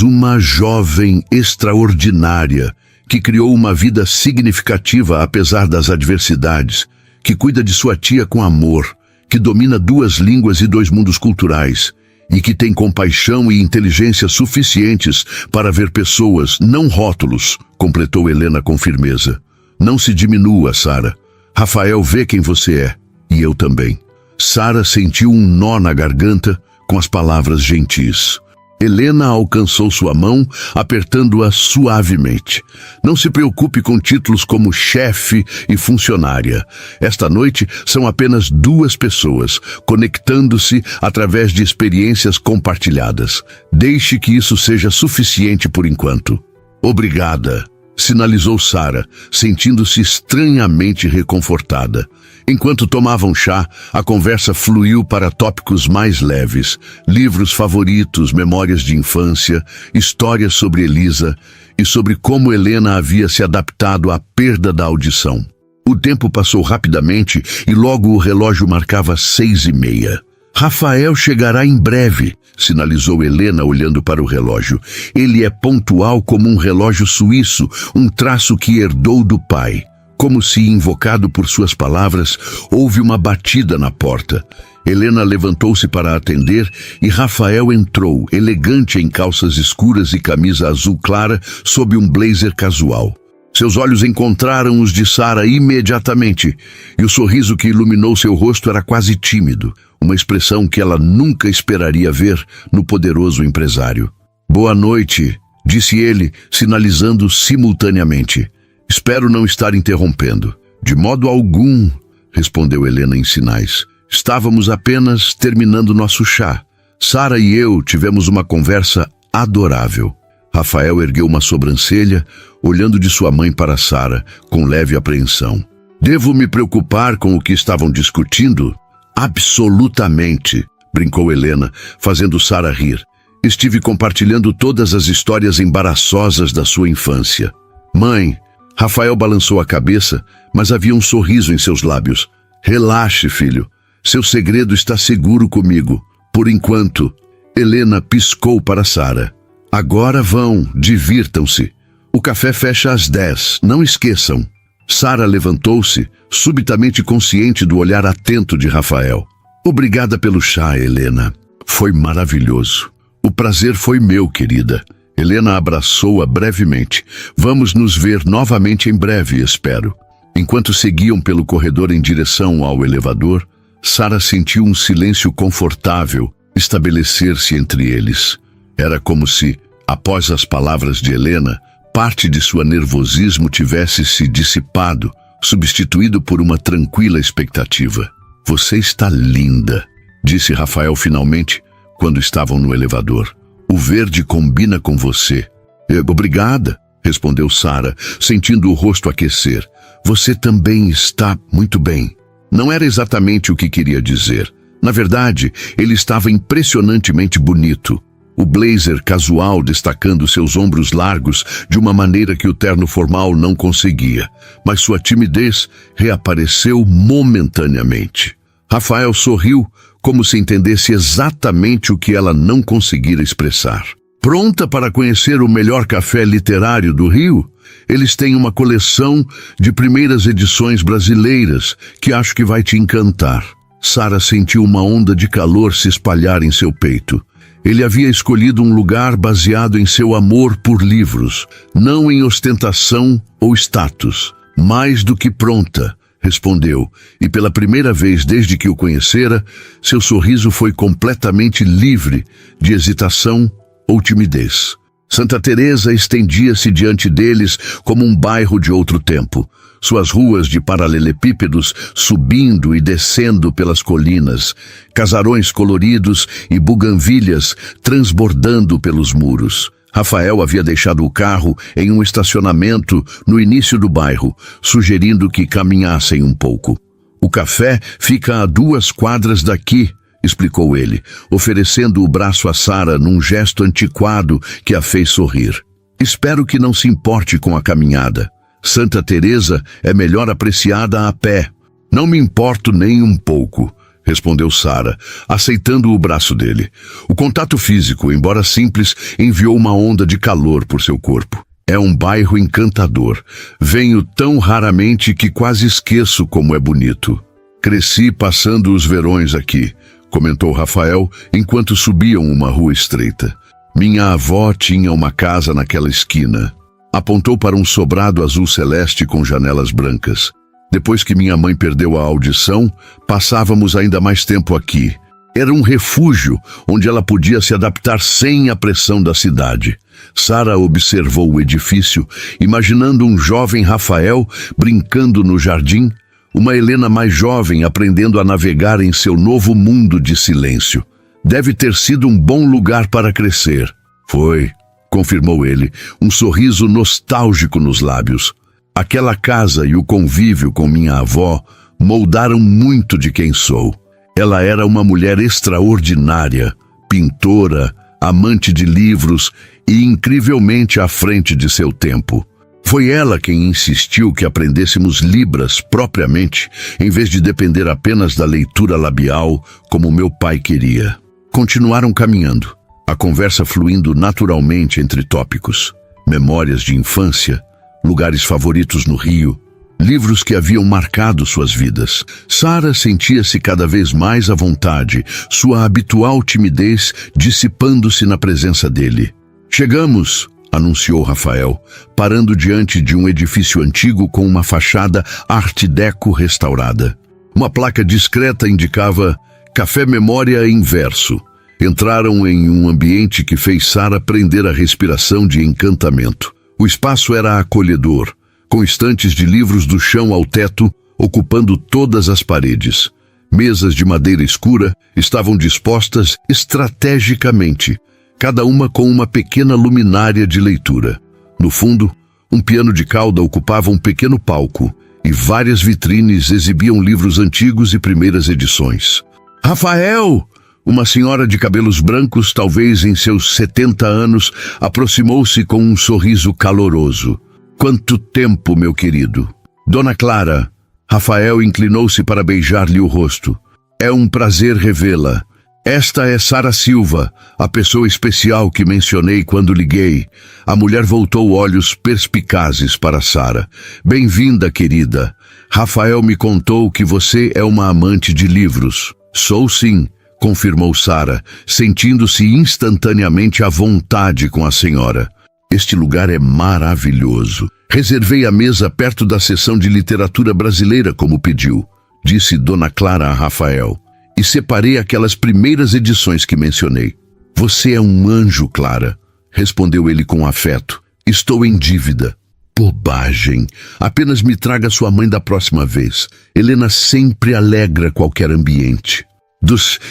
uma jovem extraordinária que criou uma vida significativa apesar das adversidades, que cuida de sua tia com amor, que domina 2 línguas e 2 mundos culturais, e que tem compaixão e inteligência suficientes para ver pessoas, não rótulos, completou Helena com firmeza. Não se diminua, Sara. Rafael vê quem você é, e eu também. Sara sentiu um nó na garganta com as palavras gentis. Helena alcançou sua mão, apertando-a suavemente. Não se preocupe com títulos como chefe e funcionária. Esta noite são apenas 2 pessoas, conectando-se através de experiências compartilhadas. Deixe que isso seja suficiente por enquanto. Obrigada, sinalizou Sara, sentindo-se estranhamente reconfortada. Enquanto tomavam chá, a conversa fluiu para tópicos mais leves. Livros favoritos, memórias de infância, histórias sobre Elisa e sobre como Helena havia se adaptado à perda da audição. O tempo passou rapidamente e logo o relógio marcava 6:30. Rafael chegará em breve, sinalizou Helena olhando para o relógio. Ele é pontual como um relógio suíço, um traço que herdou do pai. Como se invocado por suas palavras, houve uma batida na porta. Helena levantou-se para atender e Rafael entrou, elegante em calças escuras e camisa azul clara, sob um blazer casual. Seus olhos encontraram os de Sara imediatamente, e o sorriso que iluminou seu rosto era quase tímido, uma expressão que ela nunca esperaria ver no poderoso empresário. Boa noite, disse ele, sinalizando simultaneamente. Espero não estar interrompendo. De modo algum, respondeu Helena em sinais. Estávamos apenas terminando nosso chá. Sara e eu tivemos uma conversa adorável. Rafael ergueu uma sobrancelha, olhando de sua mãe para Sara, com leve apreensão. Devo me preocupar com o que estavam discutindo? Absolutamente, brincou Helena, fazendo Sara rir. Estive compartilhando todas as histórias embaraçosas da sua infância. Mãe, Rafael balançou a cabeça, mas havia um sorriso em seus lábios. Relaxe, filho. Seu segredo está seguro comigo. Por enquanto. Helena piscou para Sara. Agora vão, divirtam-se. O café fecha às 10, não esqueçam. Sara levantou-se, subitamente consciente do olhar atento de Rafael. Obrigada pelo chá, Helena. Foi maravilhoso. O prazer foi meu, querida. Helena abraçou-a brevemente. Vamos nos ver novamente em breve, espero. Enquanto seguiam pelo corredor em direção ao elevador, Sara sentiu um silêncio confortável estabelecer-se entre eles. Era como se, após as palavras de Helena, parte de sua nervosismo tivesse se dissipado, substituído por uma tranquila expectativa. Você está linda, disse Rafael finalmente, quando estavam no elevador. O verde combina com você. Obrigada, respondeu Sara, sentindo o rosto aquecer. Você também está muito bem. Não era exatamente o que queria dizer. Na verdade, ele estava impressionantemente bonito. O blazer casual destacando seus ombros largos de uma maneira que o terno formal não conseguia. Mas sua timidez reapareceu momentaneamente. Rafael sorriu, como se entendesse exatamente o que ela não conseguira expressar. Pronta para conhecer o melhor café literário do Rio? Eles têm uma coleção de primeiras edições brasileiras que acho que vai te encantar. Sara sentiu uma onda de calor se espalhar em seu peito. Ele havia escolhido um lugar baseado em seu amor por livros, não em ostentação ou status. Mais do que pronta, respondeu, e pela primeira vez desde que o conhecera, seu sorriso foi completamente livre de hesitação ou timidez. Santa Teresa estendia-se diante deles como um bairro de outro tempo, suas ruas de paralelepípedos subindo e descendo pelas colinas, casarões coloridos e buganvílias transbordando pelos muros. Rafael havia deixado o carro em um estacionamento no início do bairro, sugerindo que caminhassem um pouco. O café fica a 2 quadras daqui, explicou ele, oferecendo o braço a Sara num gesto antiquado que a fez sorrir. Espero que não se importe com a caminhada. Santa Teresa é melhor apreciada a pé. Não me importo nem um pouco, respondeu Sara, aceitando o braço dele. O contato físico, embora simples, enviou uma onda de calor por seu corpo. É um bairro encantador. Venho tão raramente que quase esqueço como é bonito. Cresci passando os verões aqui, comentou Rafael enquanto subiam uma rua estreita. Minha avó tinha uma casa naquela esquina. Apontou para um sobrado azul celeste com janelas brancas. Depois que minha mãe perdeu a audição, passávamos ainda mais tempo aqui. Era um refúgio onde ela podia se adaptar sem a pressão da cidade. Sara observou o edifício, imaginando um jovem Rafael brincando no jardim, uma Helena mais jovem aprendendo a navegar em seu novo mundo de silêncio. Deve ter sido um bom lugar para crescer. Foi, confirmou ele, um sorriso nostálgico nos lábios. Aquela casa e o convívio com minha avó moldaram muito de quem sou. Ela era uma mulher extraordinária, pintora, amante de livros e incrivelmente à frente de seu tempo. Foi ela quem insistiu que aprendêssemos Libras propriamente, em vez de depender apenas da leitura labial, como meu pai queria. Continuaram caminhando, a conversa fluindo naturalmente entre tópicos. Memórias de infância, lugares favoritos no Rio, livros que haviam marcado suas vidas. Sara sentia-se cada vez mais à vontade, sua habitual timidez dissipando-se na presença dele. Chegamos, anunciou Rafael, parando diante de um edifício antigo com uma fachada Art Deco restaurada. Uma placa discreta indicava Café Memória Inverso. Entraram em um ambiente que fez Sara prender a respiração de encantamento. O espaço era acolhedor, com estantes de livros do chão ao teto, ocupando todas as paredes. Mesas de madeira escura estavam dispostas estrategicamente, cada uma com uma pequena luminária de leitura. No fundo, um piano de cauda ocupava um pequeno palco, e várias vitrines exibiam livros antigos e primeiras edições. Rafael! Uma senhora de cabelos brancos, talvez em seus 70 anos, aproximou-se com um sorriso caloroso. Quanto tempo, meu querido. Dona Clara, Rafael inclinou-se para beijar-lhe o rosto. É um prazer revê-la. Esta é Sara Silva, a pessoa especial que mencionei quando liguei. A mulher voltou olhos perspicazes para Sara. Bem-vinda, querida. Rafael me contou que você é uma amante de livros. Sou sim, confirmou Sara, sentindo-se instantaneamente à vontade com a senhora. Este lugar é maravilhoso. Reservei a mesa perto da seção de literatura brasileira, como pediu, disse Dona Clara a Rafael. E separei aquelas primeiras edições que mencionei. Você é um anjo, Clara, respondeu ele com afeto. Estou em dívida. Bobagem. Apenas me traga sua mãe da próxima vez. Helena sempre alegra qualquer ambiente.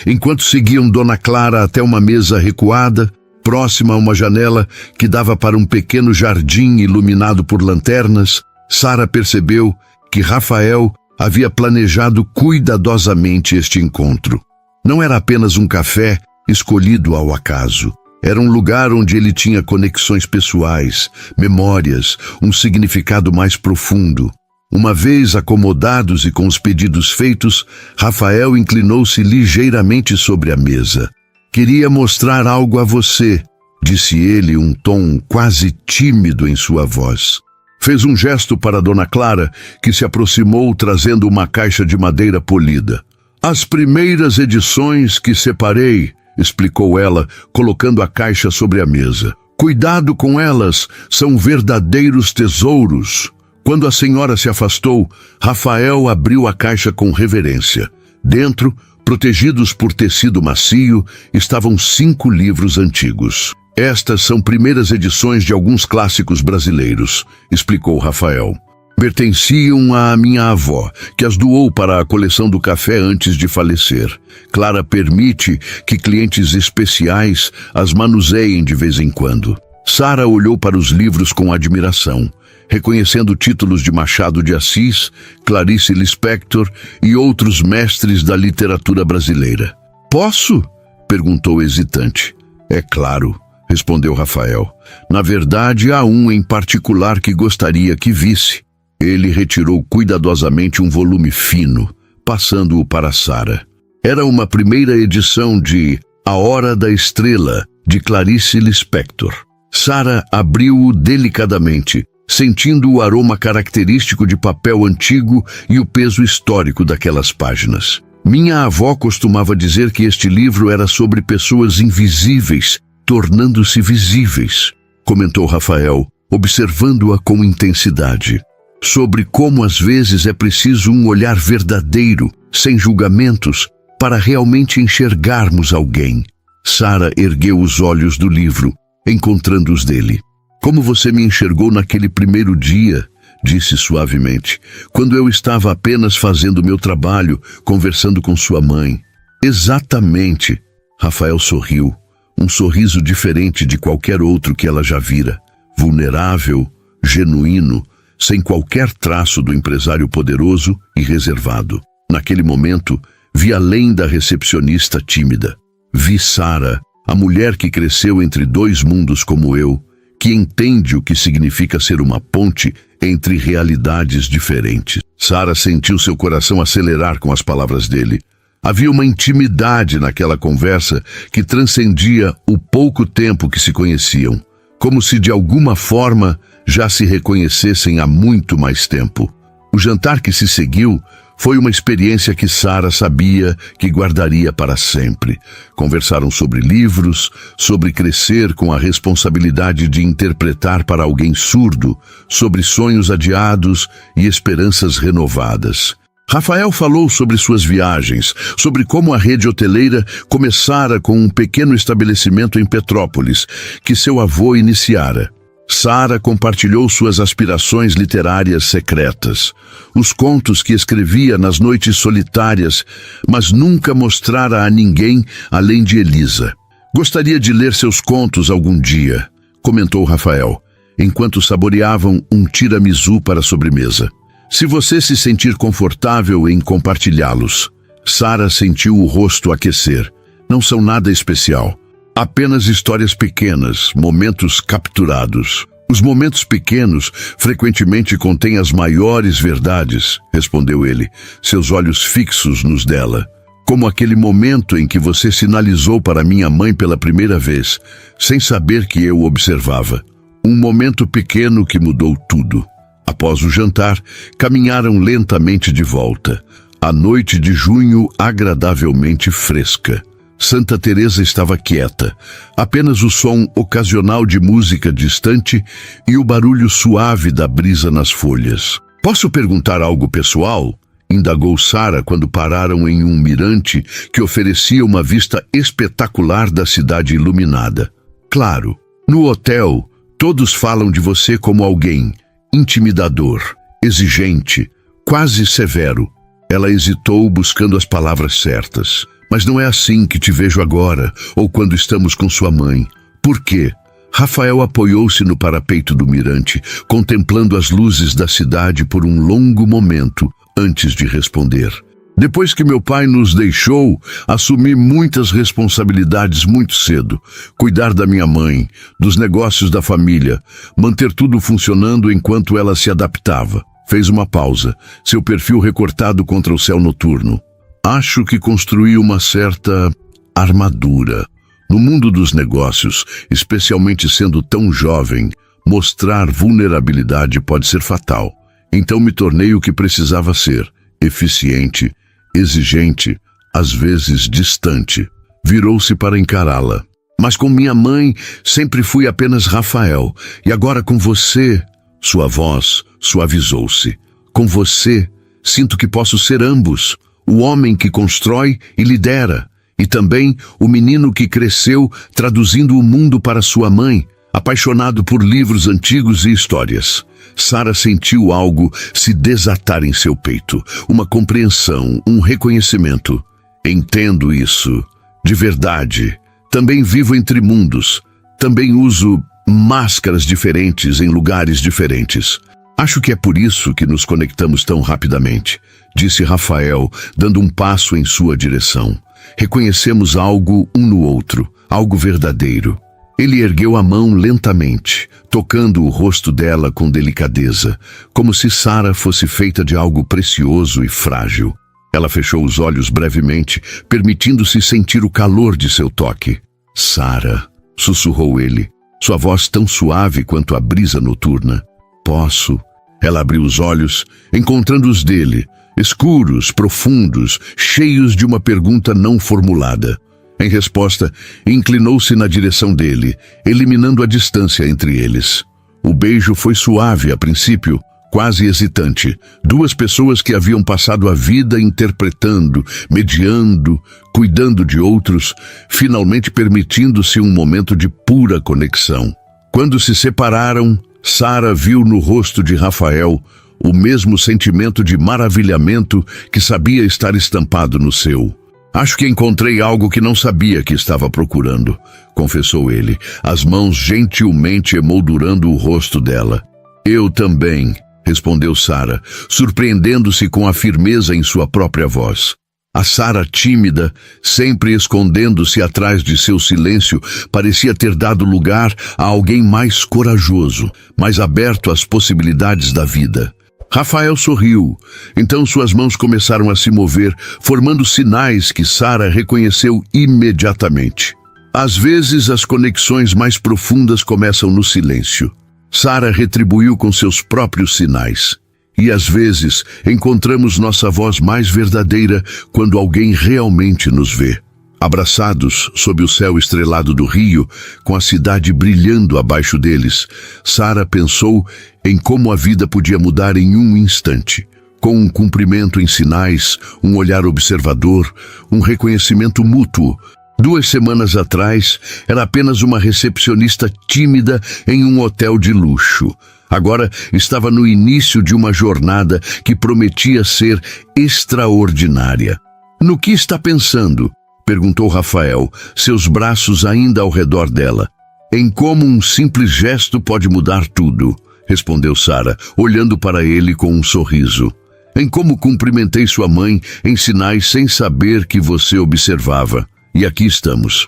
Enquanto seguiam Dona Clara até uma mesa recuada, próxima a uma janela que dava para um pequeno jardim iluminado por lanternas, Sara percebeu que Rafael havia planejado cuidadosamente este encontro. Não era apenas um café escolhido ao acaso. Era um lugar onde ele tinha conexões pessoais, memórias, um significado mais profundo. Uma vez acomodados e com os pedidos feitos, Rafael inclinou-se ligeiramente sobre a mesa. Queria mostrar algo a você, disse ele, um tom quase tímido em sua voz. Fez um gesto para Dona Clara, que se aproximou trazendo uma caixa de madeira polida. As primeiras edições que separei, explicou ela, colocando a caixa sobre a mesa. Cuidado com elas, são verdadeiros tesouros. Quando a senhora se afastou, Rafael abriu a caixa com reverência. Dentro, protegidos por tecido macio, estavam 5 livros antigos. Estas são primeiras edições de alguns clássicos brasileiros, explicou Rafael. Pertenciam à minha avó, que as doou para a coleção do café antes de falecer. Clara permite que clientes especiais as manuseiem de vez em quando. Sara olhou para os livros com admiração, reconhecendo títulos de Machado de Assis, Clarice Lispector e outros mestres da literatura brasileira. Posso? Perguntou hesitante. É claro, respondeu Rafael. Na verdade, há um em particular que gostaria que visse. Ele retirou cuidadosamente um volume fino, passando-o para Sara. Era uma primeira edição de A Hora da Estrela, de Clarice Lispector. Sara abriu-o delicadamente, sentindo o aroma característico de papel antigo e o peso histórico daquelas páginas. Minha avó costumava dizer que este livro era sobre pessoas invisíveis, tornando-se visíveis, comentou Rafael, observando-a com intensidade. Sobre como às vezes é preciso um olhar verdadeiro, sem julgamentos, para realmente enxergarmos alguém. Sara ergueu os olhos do livro, encontrando os dele. Como você me enxergou naquele primeiro dia, disse suavemente, quando eu estava apenas fazendo meu trabalho, conversando com sua mãe. Exatamente. Rafael sorriu, um sorriso diferente de qualquer outro que ela já vira, vulnerável, genuíno, sem qualquer traço do empresário poderoso e reservado. Naquele momento, vi além da recepcionista tímida. Vi Sara, a mulher que cresceu entre 2 mundos como eu, que entende o que significa ser uma ponte entre realidades diferentes. Sara sentiu seu coração acelerar com as palavras dele. Havia uma intimidade naquela conversa que transcendia o pouco tempo que se conheciam, como se de alguma forma já se reconhecessem há muito mais tempo. O jantar que se seguiu foi uma experiência que Sara sabia que guardaria para sempre. Conversaram sobre livros, sobre crescer com a responsabilidade de interpretar para alguém surdo, sobre sonhos adiados e esperanças renovadas. Rafael falou sobre suas viagens, sobre como a rede hoteleira começara com um pequeno estabelecimento em Petrópolis, que seu avô iniciara. Sara compartilhou suas aspirações literárias secretas, os contos que escrevia nas noites solitárias, mas nunca mostrara a ninguém além de Elisa. Gostaria de ler seus contos algum dia, comentou Rafael, enquanto saboreavam um tiramisu para a sobremesa. Se você se sentir confortável em compartilhá-los. Sara sentiu o rosto aquecer. Não são nada especial. Apenas histórias pequenas, momentos capturados. Os momentos pequenos frequentemente contêm as maiores verdades, respondeu ele, seus olhos fixos nos dela. Como aquele momento em que você sinalizou para minha mãe pela primeira vez, sem saber que eu observava. Um momento pequeno que mudou tudo. Após o jantar, caminharam lentamente de volta. A noite de junho agradavelmente fresca. Santa Teresa estava quieta, apenas o som ocasional de música distante e o barulho suave da brisa nas folhas. Posso perguntar algo pessoal? Indagou Sara quando pararam em um mirante que oferecia uma vista espetacular da cidade iluminada. Claro, no hotel, todos falam de você como alguém intimidador, exigente, quase severo. Ela hesitou buscando as palavras certas. Mas não é assim que te vejo agora, ou quando estamos com sua mãe. Por quê? Rafael apoiou-se no parapeito do mirante, contemplando as luzes da cidade por um longo momento, antes de responder. Depois que meu pai nos deixou, assumi muitas responsabilidades muito cedo. Cuidar da minha mãe, dos negócios da família, manter tudo funcionando enquanto ela se adaptava. Fez uma pausa, seu perfil recortado contra o céu noturno. Acho que construí uma certa armadura. No mundo dos negócios, especialmente sendo tão jovem, mostrar vulnerabilidade pode ser fatal. Então me tornei o que precisava ser, eficiente, exigente, às vezes distante. Virou-se para encará-la. Mas com minha mãe sempre fui apenas Rafael, e agora com você, sua voz suavizou-se. Com você, sinto que posso ser ambos. O homem que constrói e lidera, e também o menino que cresceu traduzindo o mundo para sua mãe, apaixonado por livros antigos e histórias. Sara sentiu algo se desatar em seu peito, uma compreensão, um reconhecimento. Entendo isso, de verdade. Também vivo entre mundos, também uso máscaras diferentes em lugares diferentes. Acho que é por isso que nos conectamos tão rapidamente, disse Rafael, dando um passo em sua direção. Reconhecemos algo um no outro, algo verdadeiro. Ele ergueu a mão lentamente, tocando o rosto dela com delicadeza, como se Sara fosse feita de algo precioso e frágil. Ela fechou os olhos brevemente, permitindo-se sentir o calor de seu toque. Sara, sussurrou ele, sua voz tão suave quanto a brisa noturna. Posso? Ela abriu os olhos, encontrando os dele, escuros, profundos, cheios de uma pergunta não formulada. Em resposta, inclinou-se na direção dele, eliminando a distância entre eles. O beijo foi suave a princípio, quase hesitante. Duas pessoas que haviam passado a vida interpretando, mediando, cuidando de outros, finalmente permitindo-se um momento de pura conexão. Quando se separaram, Sara viu no rosto de Rafael o mesmo sentimento de maravilhamento que sabia estar estampado no seu. Acho que encontrei algo que não sabia que estava procurando, confessou ele, as mãos gentilmente emoldurando o rosto dela. Eu também, respondeu Sara, surpreendendo-se com a firmeza em sua própria voz. A Sara tímida, sempre escondendo-se atrás de seu silêncio, parecia ter dado lugar a alguém mais corajoso, mais aberto às possibilidades da vida. Rafael sorriu. Então suas mãos começaram a se mover, formando sinais que Sara reconheceu imediatamente. Às vezes, as conexões mais profundas começam no silêncio. Sara retribuiu com seus próprios sinais. E às vezes, encontramos nossa voz mais verdadeira quando alguém realmente nos vê. Abraçados sob o céu estrelado do rio, com a cidade brilhando abaixo deles, Sara pensou em como a vida podia mudar em um instante. Com um cumprimento em sinais, um olhar observador, um reconhecimento mútuo. 2 semanas atrás, era apenas uma recepcionista tímida em um hotel de luxo. Agora estava no início de uma jornada que prometia ser extraordinária. No que está pensando? Perguntou Rafael, seus braços ainda ao redor dela. Em como um simples gesto pode mudar tudo, respondeu Sara, olhando para ele com um sorriso. Em como cumprimentei sua mãe em sinais sem saber que você observava. E aqui estamos,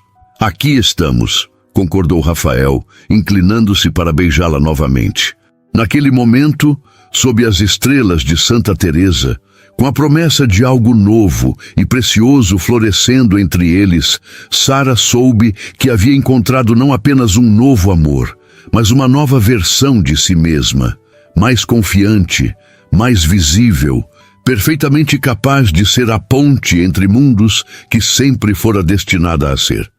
concordou Rafael, inclinando-se para beijá-la novamente. Naquele momento, sob as estrelas de Santa Teresa, com a promessa de algo novo e precioso florescendo entre eles, Sara soube que havia encontrado não apenas um novo amor, mas uma nova versão de si mesma, mais confiante, mais visível, perfeitamente capaz de ser a ponte entre mundos que sempre fora destinada a ser.